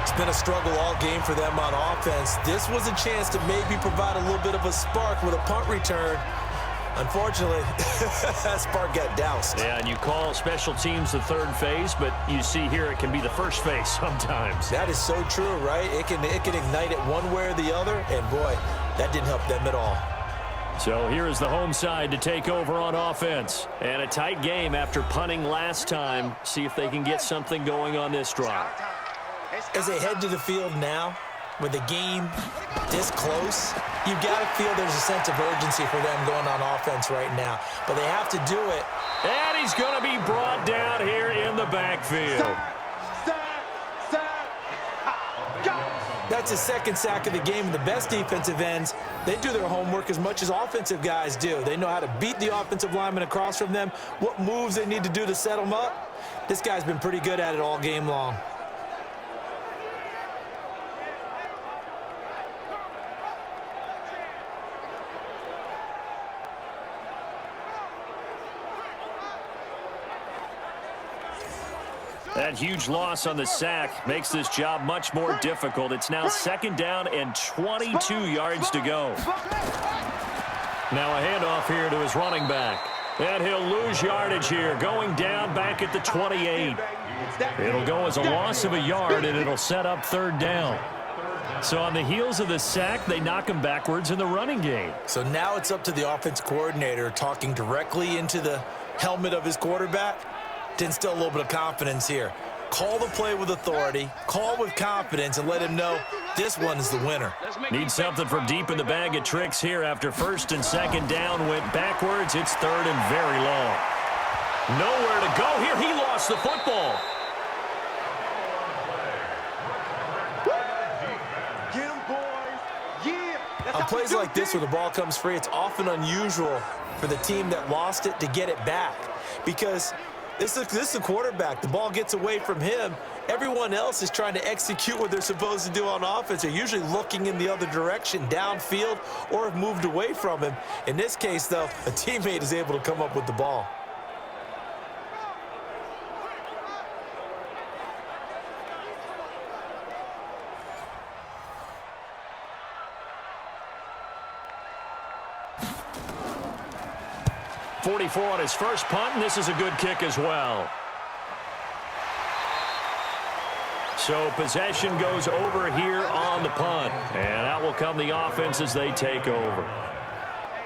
It's been a struggle all game for them on offense. This was a chance to maybe provide a little bit of a spark with a punt return. Unfortunately, that spark got doused. Yeah, and you call special teams the third phase, but you see here it can be the first phase sometimes. That is so true, right? It can ignite it one way or the other, and boy, that didn't help them at all. So here is the home side to take over on offense. And a tight game after punting last time. See if they can get something going on this drive. As they head to the field now, with the game this close, you've got to feel there's a sense of urgency for them going on offense right now. But they have to do it. And he's going to be brought down here in the backfield. That's his 2nd sack of the game. The best defensive ends, they do their homework as much as offensive guys do. They know how to beat the offensive lineman across from them, what moves they need to do to set them up. This guy's been pretty good at it all game long. That huge loss on the sack makes this job much more difficult. It's now 2nd down and 22 yards to go. Now a handoff here to his running back. And he'll lose yardage here, going down back at the 28. It'll go as a loss of a yard, and it'll set up third down. So on the heels of the sack, they knock him backwards in the running game. So now it's up to the offense coordinator talking directly into the helmet of his quarterback to instill a little bit of confidence here. Call the play with authority, call with confidence, and let him know this one is the winner. Need something from deep in the bag of tricks here after 1st and 2nd down. Went backwards. It's 3rd and very long. Nowhere to go here. He lost the football. Get him, boys. Yeah. On plays like this where the ball comes free, it's often unusual for the team that lost it to get it back because this is the quarterback. The ball gets away from him. Everyone else is trying to execute what they're supposed to do on offense. They're usually looking in the other direction, downfield, or have moved away from him. In this case, though, a teammate is able to come up with the ball. 44 on his first punt, and this is a good kick as well. So possession goes over here on the punt, and out will come the offense as they take over.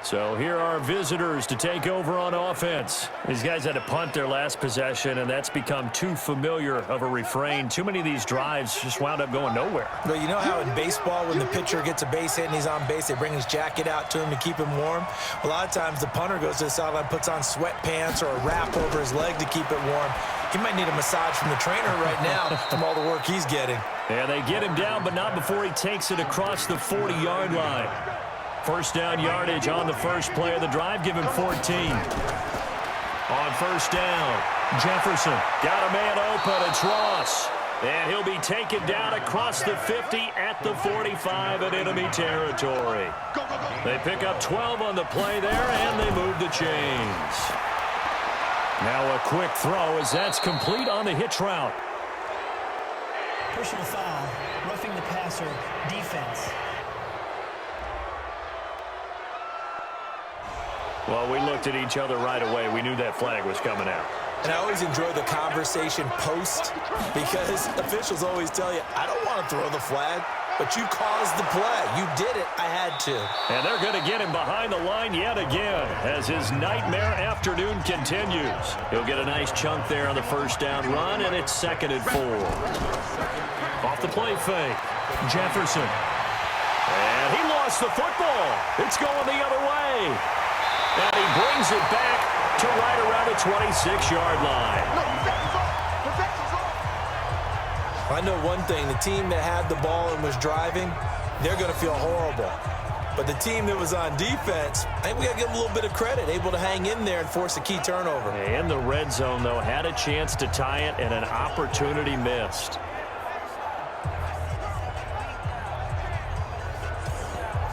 So here are visitors to take over on offense. These guys had to punt their last possession, and that's become too familiar of a refrain. Too many of these drives just wound up going nowhere. Well, you know how in baseball when the pitcher gets a base hit and he's on base, they bring his jacket out to him to keep him warm? A lot of times the punter goes to the sideline, puts on sweatpants or a wrap over his leg to keep it warm. He might need a massage from the trainer right now from all the work he's getting. And they get him down, but not before he takes it across the 40-yard line. First down yardage on the first play of the drive. Give him 14. On first down, Jefferson got a man open. It's Ross. And he'll be taken down across the 50 at the 45 in enemy territory. They pick up 12 on the play there, and they move the chains. Now a quick throw as that's complete on the hitch route. Personal foul, roughing the passer, defense. Well, we looked at each other right away. We knew that flag was coming out. And I always enjoy the conversation post because officials always tell you, I don't want to throw the flag, but you caused the play. You did it. I had to. And they're going to get him behind the line yet again as his nightmare afternoon continues. He'll get a nice chunk there on the first down run, and it's 2nd and 4. Off the play fake, Jefferson. And he lost the football. It's going the other way. And he brings it back to right around the 26-yard line. I know one thing. The team that had the ball and was driving, they're going to feel horrible. But the team that was on defense, I think we got to give them a little bit of credit, able to hang in there and force a key turnover. In the red zone, though, had a chance to tie it and an opportunity missed.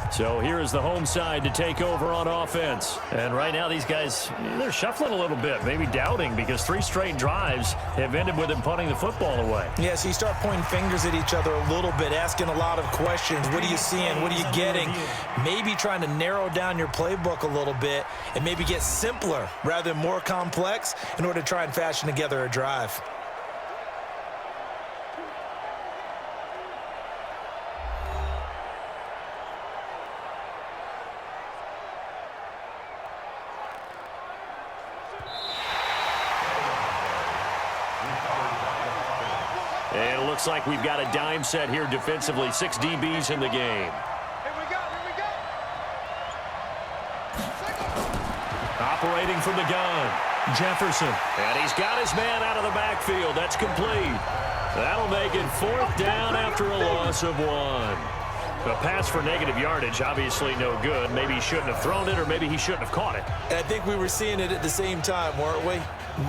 So here is the home side to take over on offense. And right now these guys, they're shuffling a little bit, maybe doubting because 3 straight drives have ended with them punting the football away. Yeah, so you start pointing fingers at each other a little bit, asking a lot of questions. What are you seeing? What are you getting? Maybe trying to narrow down your playbook a little bit and maybe get simpler rather than more complex in order to try and fashion together a drive. And it looks like we've got a dime set here defensively. 6 DBs in the game. Here we go. Operating from the gun, Jefferson. And he's got his man out of the backfield. That's complete. That'll make it 4th down after a loss of 1. A pass for negative yardage, obviously no good. Maybe he shouldn't have thrown it, or maybe he shouldn't have caught it. And I think we were seeing it at the same time, weren't we?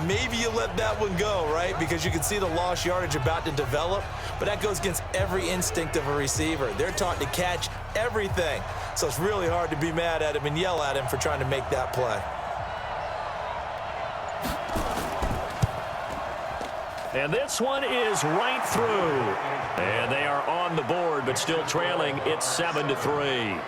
Maybe you let that one go, right? Because you can see the lost yardage about to develop, but that goes against every instinct of a receiver. They're taught to catch everything. So it's really hard to be mad at him and yell at him for trying to make that play. And this one is right through. And they are on the board, but still trailing. It's 7-3.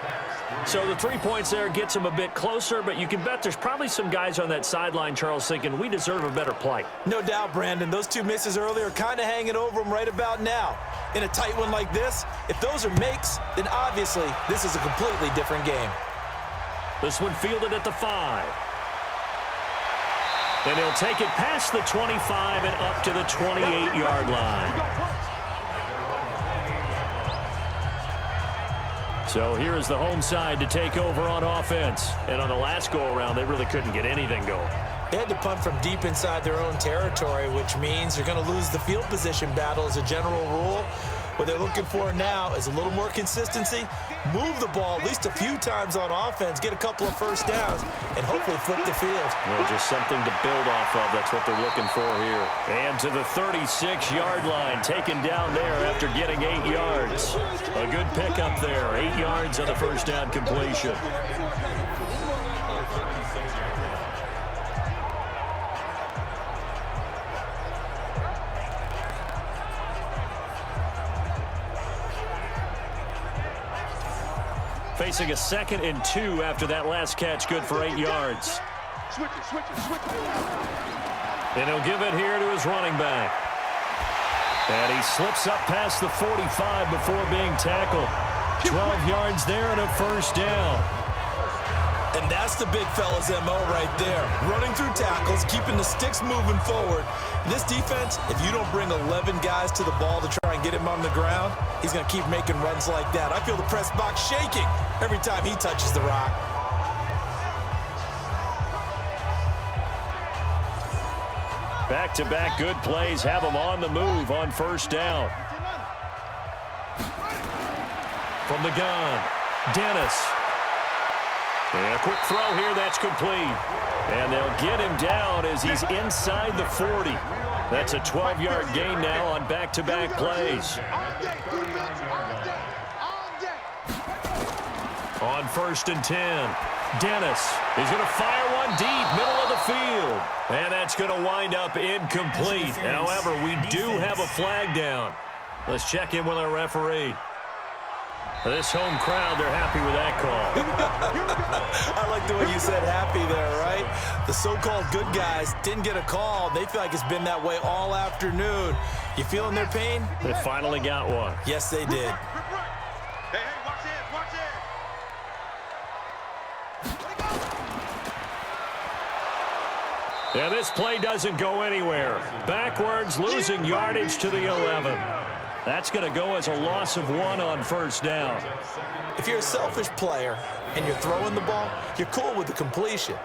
So the 3 points there gets them a bit closer, but you can bet there's probably some guys on that sideline, Charles, thinking we deserve a better play. No doubt, Brandon. Those 2 misses earlier are kind of hanging over them right about now. In a tight one like this, if those are makes, then obviously this is a completely different game. This one fielded at the 5. And he'll take it past the 25 and up to the 28-yard line. So here is the home side to take over on offense. And on the last go-around, they really couldn't get anything going. They had to punt from deep inside their own territory, which means they're going to lose the field position battle as a general rule. What they're looking for now is a little more consistency, move the ball at least a few times on offense, get a couple of first downs, and hopefully flip the field. Well, just something to build off of. That's what they're looking for here. And to the 36-yard line, taken down there after getting 8 yards. A good pickup there, 8 yards on the first down completion. Facing a 2nd and 2 after that last catch, good for 8 yards. Switch it. And he'll give it here to his running back. And he slips up past the 45 before being tackled. 12 yards there and a first down. And that's the big fella's MO right there. Running through tackles, keeping the sticks moving forward. This defense, if you don't bring 11 guys to the ball to try and get him on the ground, he's going to keep making runs like that. I feel the press box shaking every time he touches the rock. Back-to-back good plays have him on the move on first down. From the gun, Dennis. And a quick throw here, that's complete. And they'll get him down as he's inside the 40. That's a 12-yard gain now on back-to-back plays. On 1st and 10, Dennis is going to fire one deep, middle of the field. And that's going to wind up incomplete. However, we do have a flag down. Let's check in with our referee. This home crowd, they're happy with that call. I like the way you said happy there, right? The so-called good guys didn't get a call. They feel like it's been that way all afternoon. You feeling their pain? They finally got one. Yes, they did. Hey, watch it. Yeah, this play doesn't go anywhere. Backwards, losing yardage to the 11. That's going to go as a loss of 1 on first down. If you're a selfish player and you're throwing the ball, you're cool with the completion.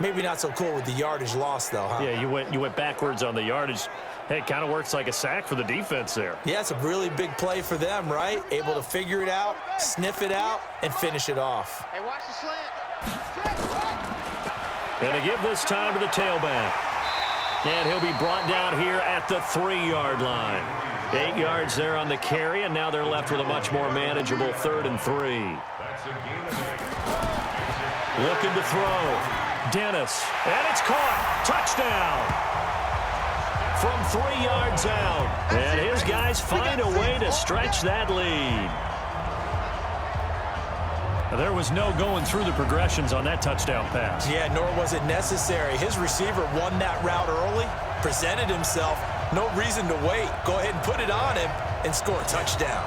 Maybe not so cool with the yardage loss, though, huh? Yeah, you went backwards on the yardage. Hey, it kind of works like a sack for the defense there. Yeah, it's a really big play for them, right? Able to figure it out, sniff it out, and finish it off. Hey, watch the slant. And they give this time to the tailback. And he'll be brought down here at the 3-yard line. 8 yards there on the carry, and now they're left with a much more manageable 3rd and 3. Looking to throw. Dennis, and it's caught. Touchdown. From 3 yards out. And his guys find a way to stretch that lead. There was no going through the progressions on that touchdown pass. Yeah, nor was it necessary. His receiver won that route early, presented himself. No reason to wait. Go ahead and put it on him and score a touchdown.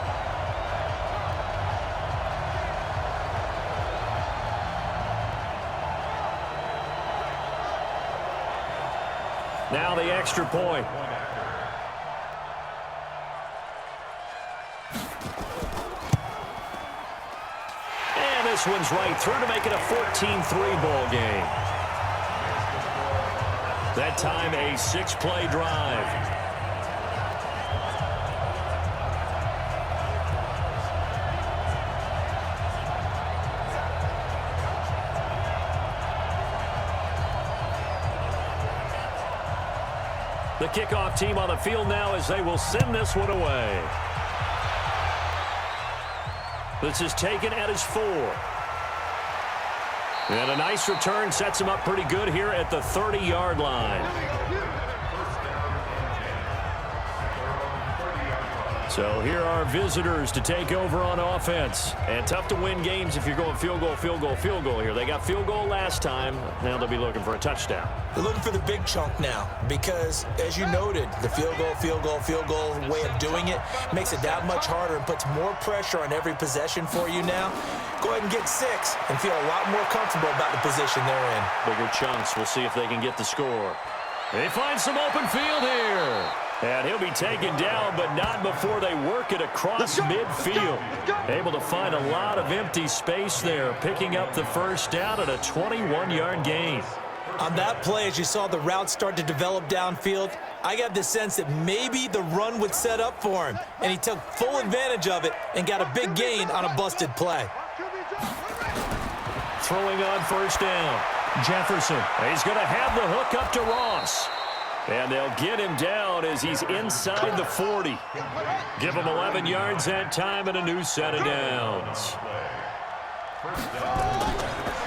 Now the extra point. And this one's right through to make it a 14-3 ball game. That time a 6-play drive. The kickoff team on the field now as they will send this one away. This is taken at his 4. And a nice return sets him up pretty good here at the 30-yard line. So here are visitors to take over on offense. And tough to win games if you're going field goal, field goal, field goal here. They got field goal last time. Now they'll be looking for a touchdown. They're looking for the big chunk now because, as you noted, the field goal way of doing it makes it that much harder and puts more pressure on every possession for you now. Go ahead and get 6 and feel a lot more comfortable about the position they're in. Bigger chunks. We'll see if they can get the score. They find some open field here. And he'll be taken down, but not before they work it across midfield. Able to find a lot of empty space there, picking up the first down at a 21-yard gain. On that play, as you saw the route start to develop downfield, I got the sense that maybe the run would set up for him, and he took full advantage of it and got a big gain on a busted play. Throwing on first down, Jefferson. He's going to have the hook up to Ross. And they'll get him down as he's inside the 40. Give him 11 yards that time and a new set of downs.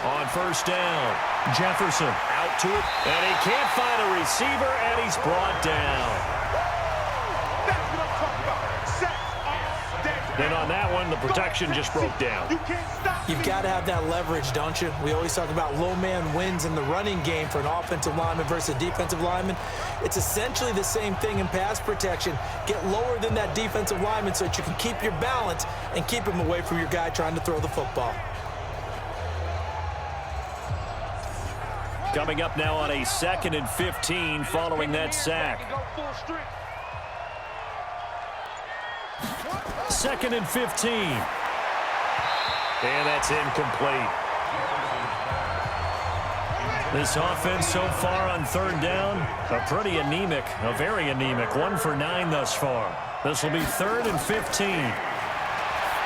On first down, Jefferson out to it, and he can't find a receiver, and he's brought down. That's what I'm talking about. Set up, And on that one, the protection just broke down. You've got to have that leverage, don't you? We always talk about low man wins in the running game for an offensive lineman versus a defensive lineman. It's essentially the same thing in pass protection. Get lower than that defensive lineman so that you can keep your balance and keep him away from your guy trying to throw the football. Coming up now on a 2nd and 15 following that sack. 2nd and 15. And that's incomplete. This offense so far on 3rd down, a very anemic. 1 for 9 thus far. This will be 3rd and 15.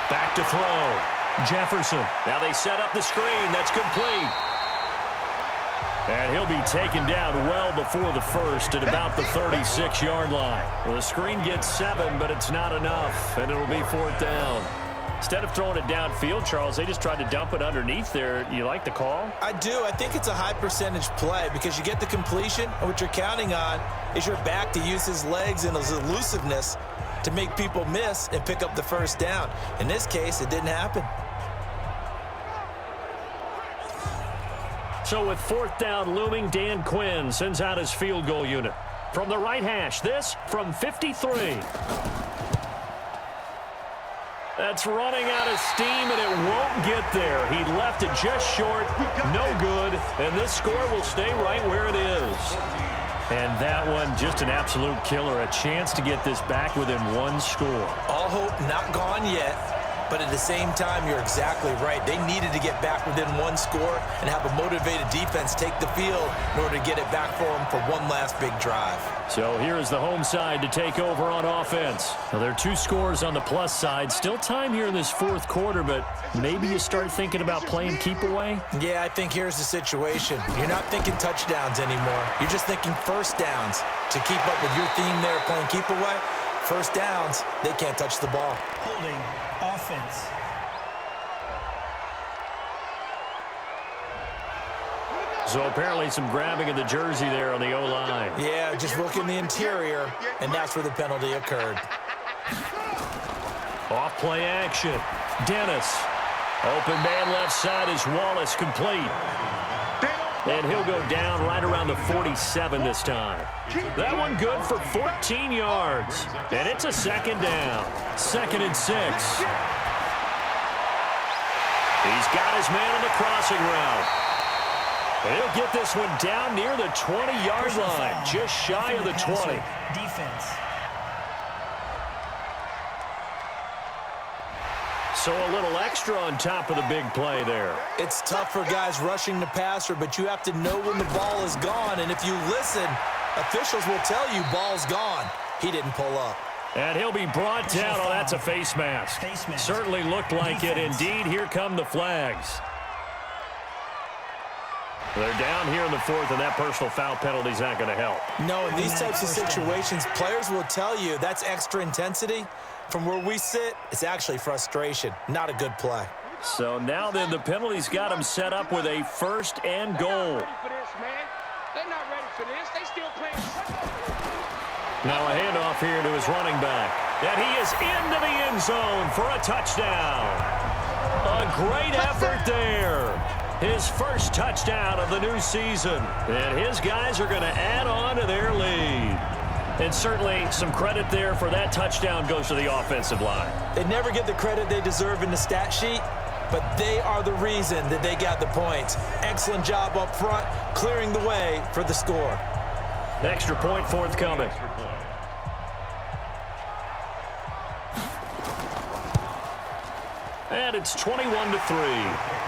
Back to throw. Jefferson. Now they set up the screen. That's complete. And he'll be taken down well before the first at about the 36-yard line. Well, the screen gets 7, but it's not enough, and it'll be 4th down. Instead of throwing it downfield, Charles, they just tried to dump it underneath there. You like the call? I do. I think it's a high-percentage play because you get the completion, and what you're counting on is your back to use his legs and his elusiveness to make people miss and pick up the first down. In this case, it didn't happen. So with 4th down looming, Dan Quinn sends out his field goal unit. From the right hash, this from 53. That's running out of steam, and it won't get there. He left it just short, no good, and this score will stay right where it is. And that one, just an absolute killer. A chance to get this back within 1 score. All hope not gone yet. But at the same time, you're exactly right. They needed to get back within 1 score and have a motivated defense take the field in order to get it back for them for one last big drive. So here is the home side to take over on offense. Now, there are 2 scores on the plus side. Still time here in this 4th quarter, but maybe you start thinking about playing keep away? Yeah, I think here's the situation. You're not thinking touchdowns anymore. You're just thinking first downs. To keep up with your theme there, playing keep away, first downs, they can't touch the ball. Holding. Offense. So apparently some grabbing of the jersey there on the O-line. Yeah, just look in the interior, and that's where the penalty occurred. Off play action. Dennis. Open man left side is Wallace, complete. And he'll go down right around the 47 this time. That one good for 14 yards. And it's a 2nd down. 2nd and 6. He's got his man on the crossing route. And he'll get this one down near the 20-yard line, just shy of the 20. Defense. So a little extra on top of the big play there. It's tough for guys rushing the passer, but you have to know when the ball is gone. And if you listen, officials will tell you ball's gone. He didn't pull up. And he'll be brought down. Oh, that's a face mask. Certainly looked like it. Indeed, here come the flags. They're down here in the 4th, and that personal foul penalty is not going to help. No, in these types of situations, players will tell you that's extra intensity. From where we sit, it's actually frustration. Not a good play. So now then, the penalty's got him set up with a 1st and goal. They're not ready for this. They still playing. Now a handoff here to his running back. And he is into the end zone for a touchdown. A great effort there. His first touchdown of the new season. And his guys are going to add on to their lead. And certainly some credit there for that touchdown goes to the offensive line. They never get the credit they deserve in the stat sheet, but they are the reason that they got the points. Excellent job up front, clearing the way for the score. Extra point forthcoming. And it's 21-3.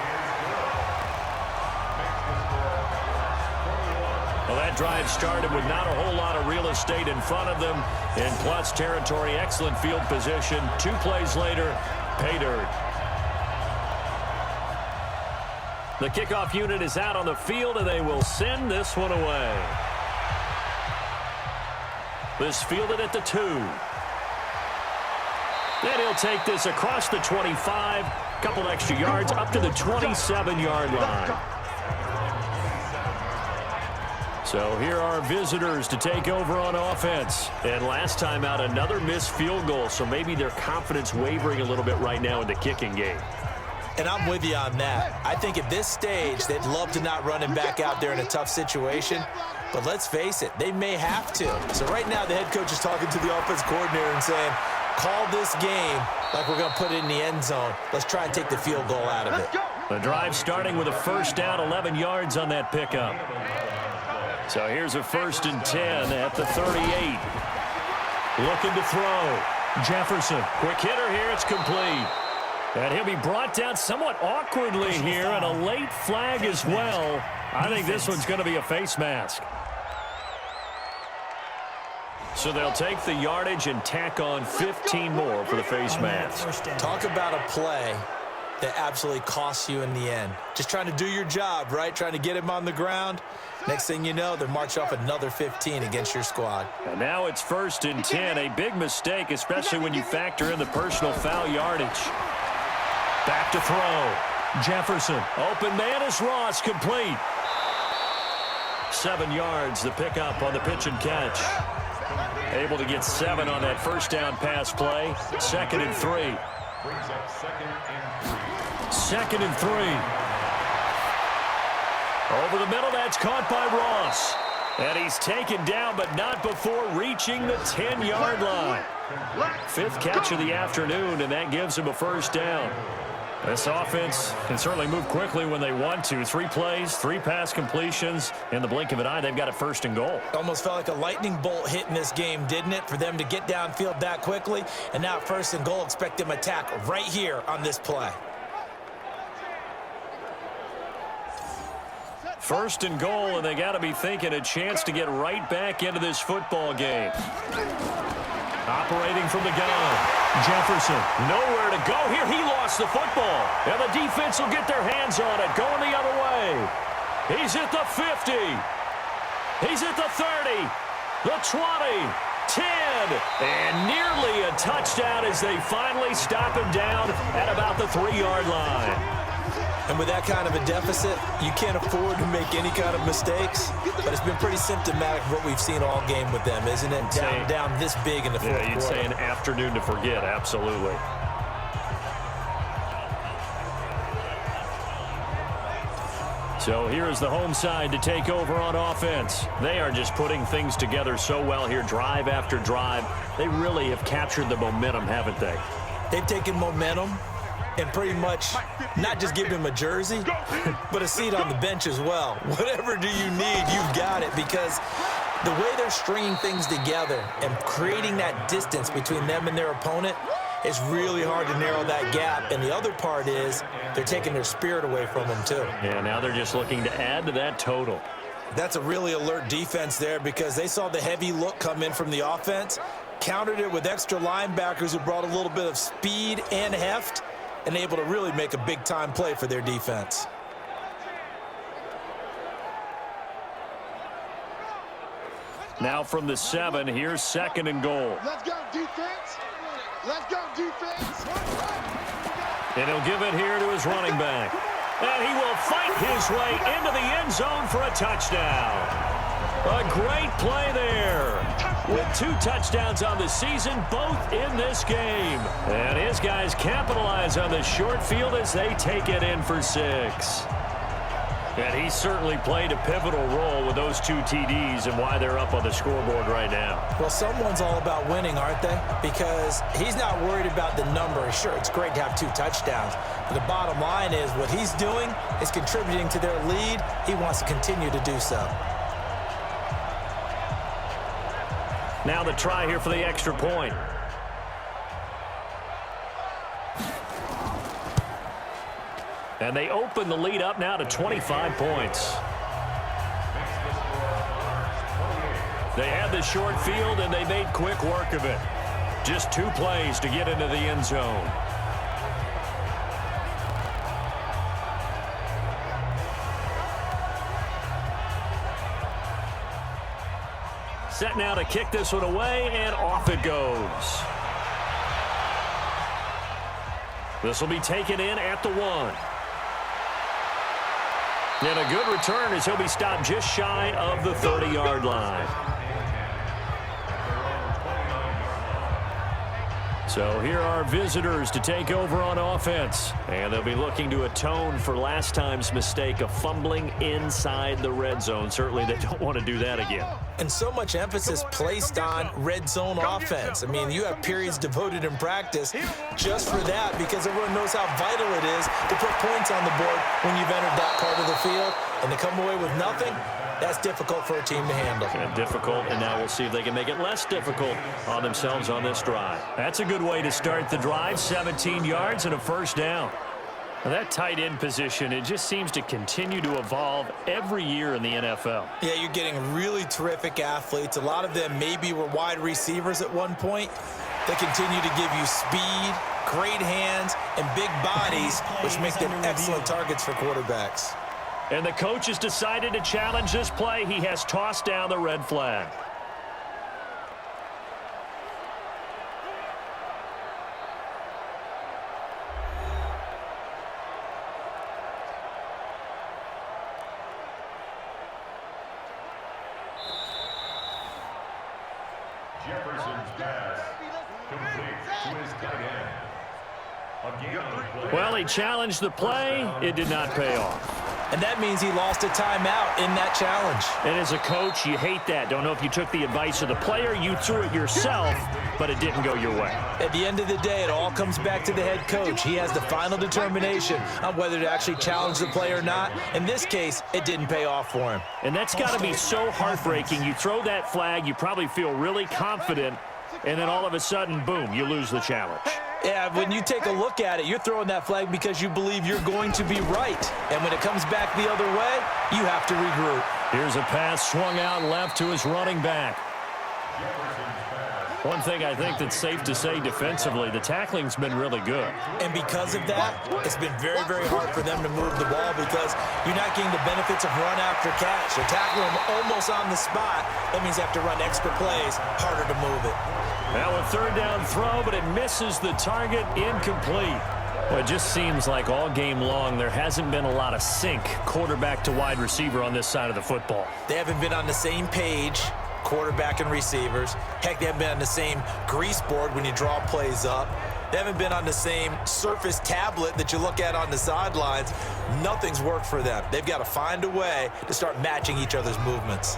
Well, that drive started with not a whole lot of real estate in front of them. In plus territory, excellent field position. 2 plays later, pay dirt. The kickoff unit is out on the field, and they will send this one away. This fielded at the 2. Then he'll take this across the 25, couple extra yards, up to the 27-yard line. So here are visitors to take over on offense. And last time out, another missed field goal, so maybe their confidence wavering a little bit right now in the kicking game. And I'm with you on that. I think at this stage, they'd love to not run him back out there in a tough situation. But let's face it, they may have to. So right now, the head coach is talking to the offense coordinator and saying, call this game like we're going to put it in the end zone. Let's try and take the field goal out of it. The drive starting with a first down, 11 yards on that pickup. So here's a 1st and 10 at the 38. Looking to throw. Jefferson, quick hitter here, it's complete. And he'll be brought down somewhat awkwardly here, and a late flag as well. I think this one's going to be a face mask. So they'll take the yardage and tack on 15 more for the face mask. Talk about a play that absolutely costs you in the end. Just trying to do your job, right? Trying to get him on the ground. Next thing you know, they're marching off another 15 against your squad. And now it's 1st and 10, a big mistake, especially when you factor in the personal foul yardage. Back to throw. Jefferson. Open man is Ross, complete. 7 yards, the pickup on the pitch and catch. Able to get 7 on that first down pass play. 2nd and 3. Brings up 2nd and 3. 2nd and 3. Over the middle, that's caught by Ross. And he's taken down, but not before reaching the 10-yard line. 5th catch of the afternoon, and that gives him a first down. This offense can certainly move quickly when they want to. 3 plays, 3 pass completions. In the blink of an eye, they've got a 1st and goal. Almost felt like a lightning bolt hit in this game, didn't it? For them to get downfield that quickly. And now 1st and goal, expect them to attack right here on this play. 1st and goal, and they got to be thinking a chance to get right back into this football game. Operating from the gun. Jefferson, nowhere to go here. He lost the football. And the defense will get their hands on it, going the other way. He's at the 50. He's at the 30, the 20, 10, and nearly a touchdown as they finally stop him down at about the 3-yard line. And with that kind of a deficit, you can't afford to make any kind of mistakes. But it's been pretty symptomatic of what we've seen all game with them, isn't it? Down this big in the fourth quarter. You'd say an afternoon to forget, absolutely. So here is the home side to take over on offense. They are just putting things together so well here, drive after drive. They really have captured the momentum, haven't they? They've taken momentum and pretty much not just give him a jersey, but a seat on the bench as well. Whatever do you need, you've got it, because the way they're stringing things together and creating that distance between them and their opponent is really hard to narrow that gap. And the other part is they're taking their spirit away from them too. Yeah, now they're just looking to add to that total. That's a really alert defense there, because they saw the heavy look come in from the offense, countered it with extra linebackers who brought a little bit of speed and heft, and able to really make a big-time play for their defense. Now from the 7, here's 2nd and goal. Let's go, defense. Let's go, defense. And he'll give it here to his running back. And he will fight his way into the end zone for a touchdown. A great play there. With 2 touchdowns on the season, both in this game. And his guys capitalize on the short field as they take it in for 6. And he certainly played a pivotal role with those 2 TDs and why they're up on the scoreboard right now. Well, someone's all about winning, aren't they? Because he's not worried about the number. Sure, it's great to have 2 touchdowns. But the bottom line is what he's doing is contributing to their lead. He wants to continue to do so. Now the try here for the extra point. And they open the lead up now to 25 points. They had the short field, and they made quick work of it. Just 2 plays to get into the end zone. Set now to kick this one away, and off it goes. This will be taken in at the 1. And a good return as he'll be stopped just shy of the 30-yard line. So here are visitors to take over on offense. And they'll be looking to atone for last time's mistake of fumbling inside the red zone. Certainly they don't want to do that again. And so much emphasis placed on red zone offense. I mean, you have periods devoted in practice just for that because everyone knows how vital it is to put points on the board when you've entered that part of the field. And to come away with nothing, that's difficult for a team to handle. And difficult, and now we'll see if they can make it less difficult on themselves on this drive. That's a good way to start the drive, 17 yards and a first down. That tight end position, it just seems to continue to evolve every year in the NFL. Yeah, you're getting really terrific athletes. A lot of them maybe were wide receivers at one point. They continue to give you speed, great hands, and big bodies, which make them excellent targets for quarterbacks. And the coach has decided to challenge this play. He has tossed down the red flag. Jefferson's pass complete to his tight end. Well, he challenged the play. It did not pay off. And that means he lost a timeout in that challenge. And as a coach, you hate that. Don't know if you took the advice of the player, you threw it yourself, but it didn't go your way. At the end of the day, it all comes back to the head coach. He has the final determination on whether to actually challenge the play or not. In this case, it didn't pay off for him. And that's got to be so heartbreaking. You throw that flag, you probably feel really confident, and then all of a sudden, boom, you lose the challenge. Yeah, when you take a look at it, you're throwing that flag because you believe you're going to be right. And when it comes back the other way, you have to regroup. Here's a pass swung out left to his running back. One thing I think that's safe to say defensively, the tackling's been really good. And because of that, it's been very, very hard for them to move the ball because you're not getting the benefits of run after catch. They're tackling them almost on the spot. That means they have to run extra plays, harder to move it. Now a third down throw, but it misses the target, incomplete. Well, it just seems like all game long there hasn't been a lot of sync quarterback to wide receiver on this side of the football. They haven't been on the same page, quarterback and receivers. Heck, they haven't been on the same grease board when you draw plays up. They haven't been on the same surface tablet that you look at on the sidelines. Nothing's worked for them. They've got to find a way to start matching each other's movements.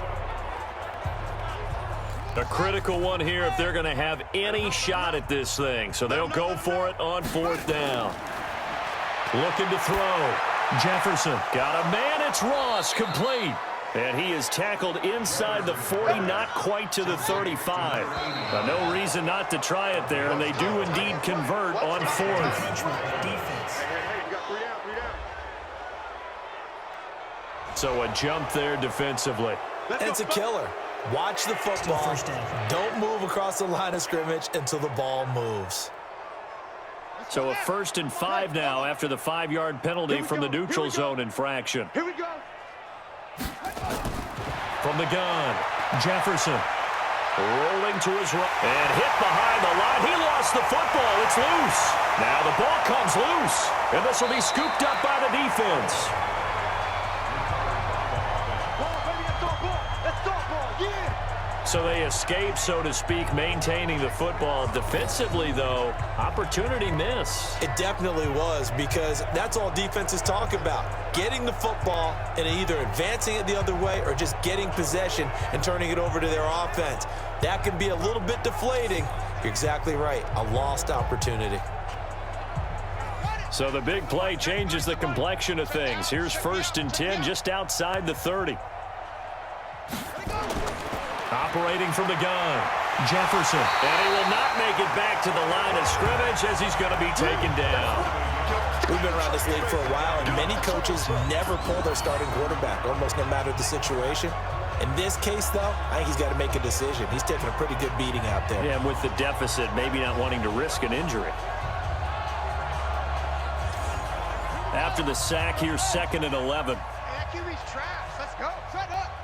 A critical one here if they're going to have any shot at this thing. So they'll go for it on fourth down. Looking to throw. Jefferson got a man. It's Ross, complete. And he is tackled inside the 40, not quite to the 35. But no reason not to try it there, and they do indeed convert on fourth. So a jump there defensively. And it's a killer. Watch the football. Don't move across the line of scrimmage until the ball moves. So a 1st and 5 now after the 5-yard penalty from the neutral zone infraction. Here we go. From the gun, Jefferson rolling to his right and hit behind the line. He lost the football. It's loose. Now the ball comes loose, and this will be scooped up by the defense. So they escape, so to speak, maintaining the football. Defensively, though, opportunity miss. It definitely was, because that's all defenses talk about. Getting the football and either advancing it the other way or just getting possession and turning it over to their offense. That can be a little bit deflating. You're exactly right. A lost opportunity. So the big play changes the complexion of things. Here's 1st and 10 just outside the 30. Operating from the gun, Jefferson. And he will not make it back to the line of scrimmage as he's going to be taken down. We've been around this league for a while, and many coaches never pull their starting quarterback, almost no matter the situation. In this case, though, I think he's got to make a decision. He's taking a pretty good beating out there. Yeah, with the deficit, maybe not wanting to risk an injury. After the sack, here's 2nd and 11.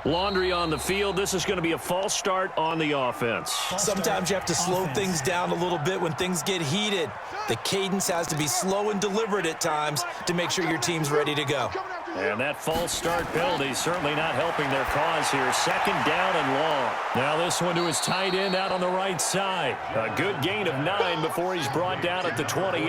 Laundry on the field. This is going to be a false start on the offense. Sometimes you have to slow things down a little bit when things get heated. The cadence has to be slow and deliberate at times to make sure your team's ready to go. And that false start penalty certainly not helping their cause here. Second down and long. Now this one to his tight end out on the right side. A good gain of 9 before he's brought down at the 28.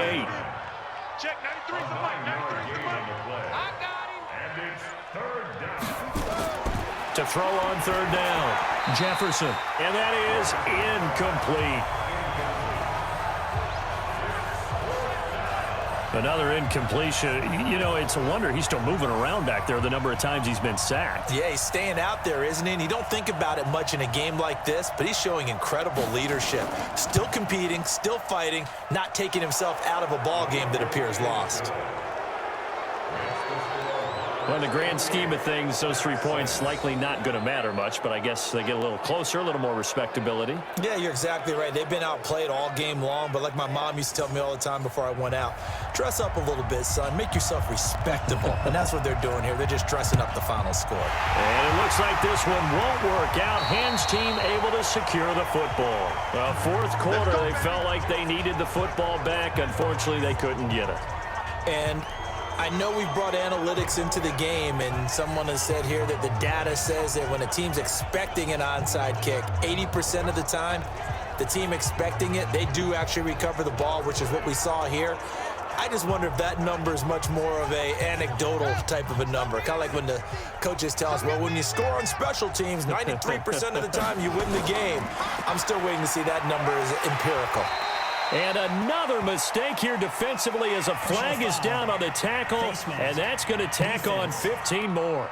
Check, 93's the mic, 93's the mic. I got him. And it's third down. To throw on third down, Jefferson. And that is incomplete. Another incompletion. You know, it's a wonder he's still moving around back there the number of times he's been sacked. Yeah, he's staying out there, isn't he? And you don't think about it much in a game like this, but he's showing incredible leadership. Still competing, still fighting, not taking himself out of a ball game that appears lost. Well, in the grand scheme of things, those 3 points likely not going to matter much, but I guess they get a little closer, a little more respectability. Yeah, you're exactly right. They've been outplayed all game long, but like my mom used to tell me all the time before I went out, dress up a little bit, son. Make yourself respectable. And that's what they're doing here. They're just dressing up the final score. And it looks like this one won't work out. Hands team able to secure the football. Well, fourth quarter, they felt like they needed the football back. Unfortunately, they couldn't get it. And I know we've brought analytics into the game, and someone has said here that the data says that when a team's expecting an onside kick, 80% of the time, the team expecting it, they do actually recover the ball, which is what we saw here. I just wonder if that number is much more of a anecdotal type of a number. Kind of like when the coaches tell us, well, when you score on special teams, 93% of the time you win the game. I'm still waiting to see that number is empirical. And another mistake here defensively as a flag is down on the tackle, and that's going to tack on 15 more.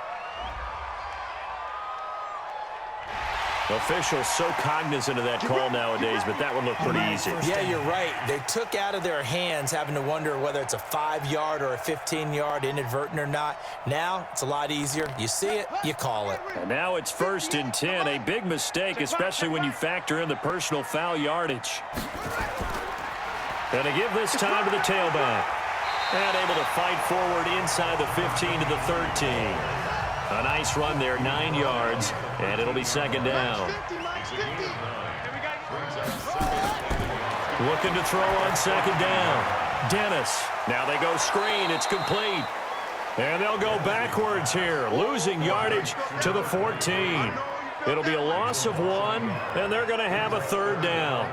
Officials so cognizant of that call nowadays, but that one looked pretty easy. Yeah, you're right. They took out of their hands having to wonder whether it's a 5-yard or a 15-yard, inadvertent or not. Now it's a lot easier. You see it, you call it. And now it's 1st and 10. A big mistake, especially when you factor in the personal foul yardage. And to give this time to the tailback. And able to fight forward inside the 15 to the 13. A nice run there, 9 yards, and it'll be second down. Looking to throw on second down. Dennis. Now they go screen. It's complete. And they'll go backwards here, losing yardage to the 14. It'll be a loss of 1, and they're going to have a third down.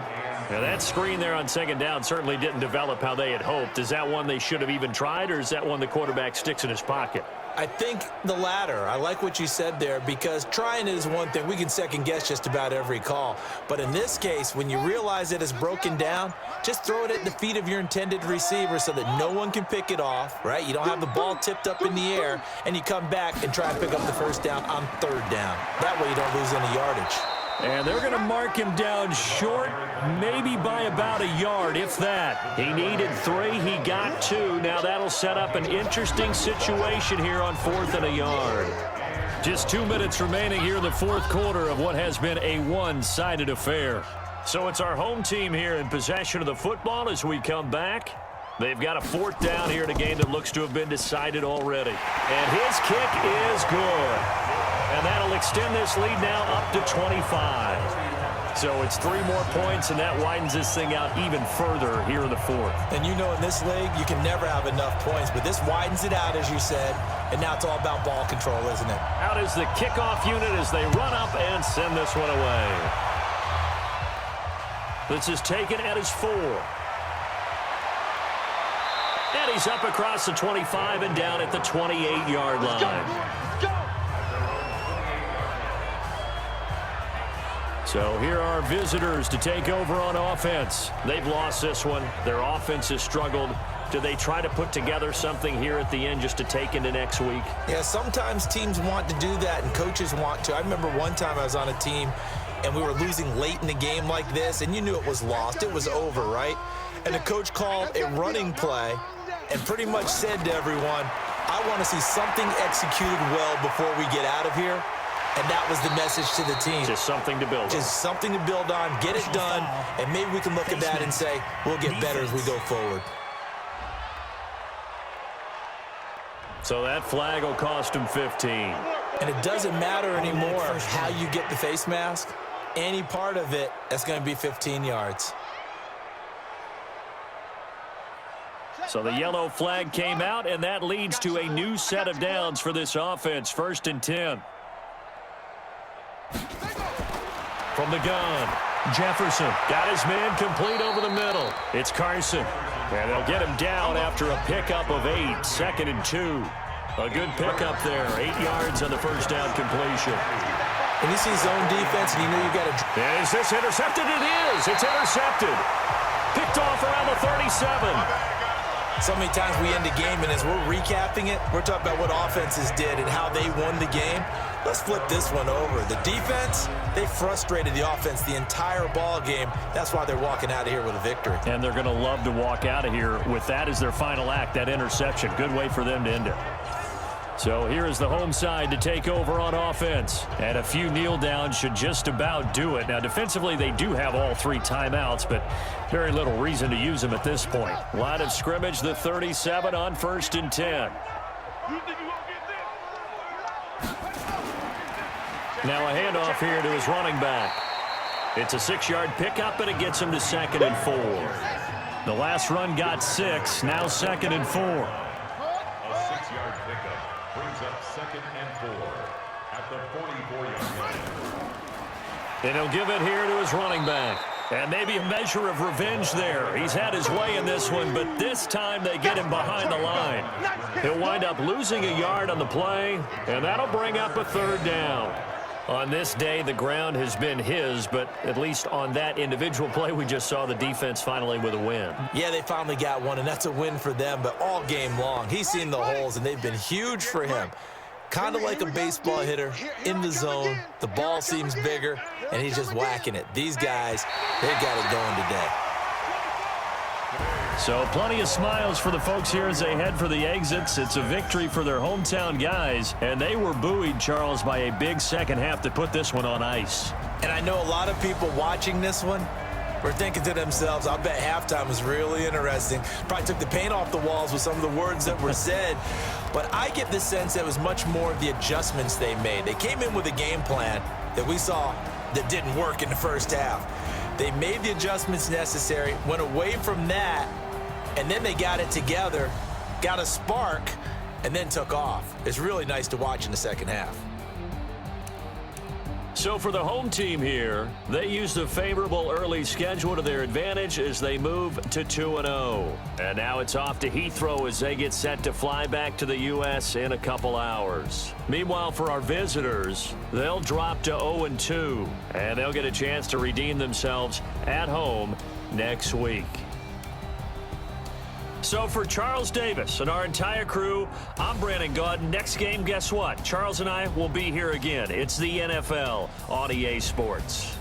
Now, that screen there on second down certainly didn't develop how they had hoped. Is that one they should have even tried, or is that one the quarterback sticks in his pocket? I think the latter. I like what you said there, because trying it is one thing. We can second-guess just about every call. But in this case, when you realize it is broken down, just throw it at the feet of your intended receiver so that no one can pick it off, right? You don't have the ball tipped up in the air, and you come back and try to pick up the first down on third down. That way you don't lose any yardage. And they're going to mark him down short, maybe by about a yard, if that. He needed 3, he got 2. Now that'll set up an interesting situation here on 4th and a yard. Just 2 minutes remaining here in the fourth quarter of what has been a one-sided affair. So it's our home team here in possession of the football as we come back. They've got a 4th down here in a game that looks to have been decided already. And his kick is good. And that'll extend this lead now up to 25. So it's 3 more points, and that widens this thing out even further here in the fourth. And you know in this league, you can never have enough points, but this widens it out, as you said, and now it's all about ball control, isn't it? Out is the kickoff unit as they run up and send this one away. This is taken at his 4. And he's up across the 25 and down at the 28-yard line. So here are visitors to take over on offense. They've lost this one. Their offense has struggled. Do they try to put together something here at the end just to take into next week? Yeah, sometimes teams want to do that and coaches want to. I remember one time I was on a team and we were losing late in the game like this, and you knew it was lost. It was over, right? And the coach called a running play and pretty much said to everyone, I want to see something executed well before we get out of here. And that was the message to the team. Just something to build on. Just something to build on, get it done, and maybe we can look at that and say, we'll get better as we go forward. So that flag will cost him 15. And it doesn't matter anymore how you get the face mask. Any part of it, that's going to be 15 yards. So the yellow flag came out, and that leads to a new set of downs for this offense. 1st and 10. From the gun, Jefferson got his man complete over the middle. It's Carson, and they'll get him down after a pickup of 8. 2nd and 2. A good pickup there. 8 yards on the first down completion. And you see zone defense, and you know you got to... Is this intercepted? It is. It's intercepted. Picked off around the 37. So many times we end a game, and as we're recapping it, we're talking about what offenses did and how they won the game. Let's flip this one over. The defense, they frustrated the offense the entire ball game. That's why they're walking out of here with a victory. And they're going to love to walk out of here with that as their final act, that interception. Good way for them to end it. So here is the home side to take over on offense. And a few kneel downs should just about do it. Now, defensively, they do have all 3 timeouts, but very little reason to use them at this point. Line of scrimmage, the 37 on 1st and 10. Now a handoff here to his running back. It's a 6-yard pickup, and it gets him to 2nd and 4. The last run got 6, now 2nd and 4. A 6-yard pickup brings up 2nd and 4 at the 44-yard line. And he'll give it here to his running back. And maybe a measure of revenge there. He's had his way in this one, but this time they get him behind the line. He'll wind up losing a yard on the play, and that'll bring up a 3rd down. On this day, the ground has been his, but at least on that individual play, we just saw the defense finally with a win. Yeah, they finally got one, and that's a win for them, but all game long, he's seen the holes, and they've been huge for him. Kind of like a baseball hitter in the zone. The ball seems bigger, and he's just whacking it. These guys, they got it going today. So plenty of smiles for the folks here as they head for the exits. It's a victory for their hometown guys, and they were buoyed, Charles, by a big second half to put this one on ice. And I know a lot of people watching this one were thinking to themselves, I bet halftime was really interesting. Probably took the paint off the walls with some of the words that were said. But I get the sense that it was much more of the adjustments they made. They came in with a game plan that we saw that didn't work in the first half. They made the adjustments necessary, went away from that, and then they got it together, got a spark, and then took off. It's really nice to watch in the second half. So for the home team here, they used a favorable early schedule to their advantage as they move to 2-0. And now it's off to Heathrow as they get set to fly back to the U.S. in a couple hours. Meanwhile, for our visitors, they'll drop to 0-2, and they'll get a chance to redeem themselves at home next week. So for Charles Davis and our entire crew, I'm Brandon Gaudin. Next game, guess what? Charles and I will be here again. It's the NFL on EA Sports.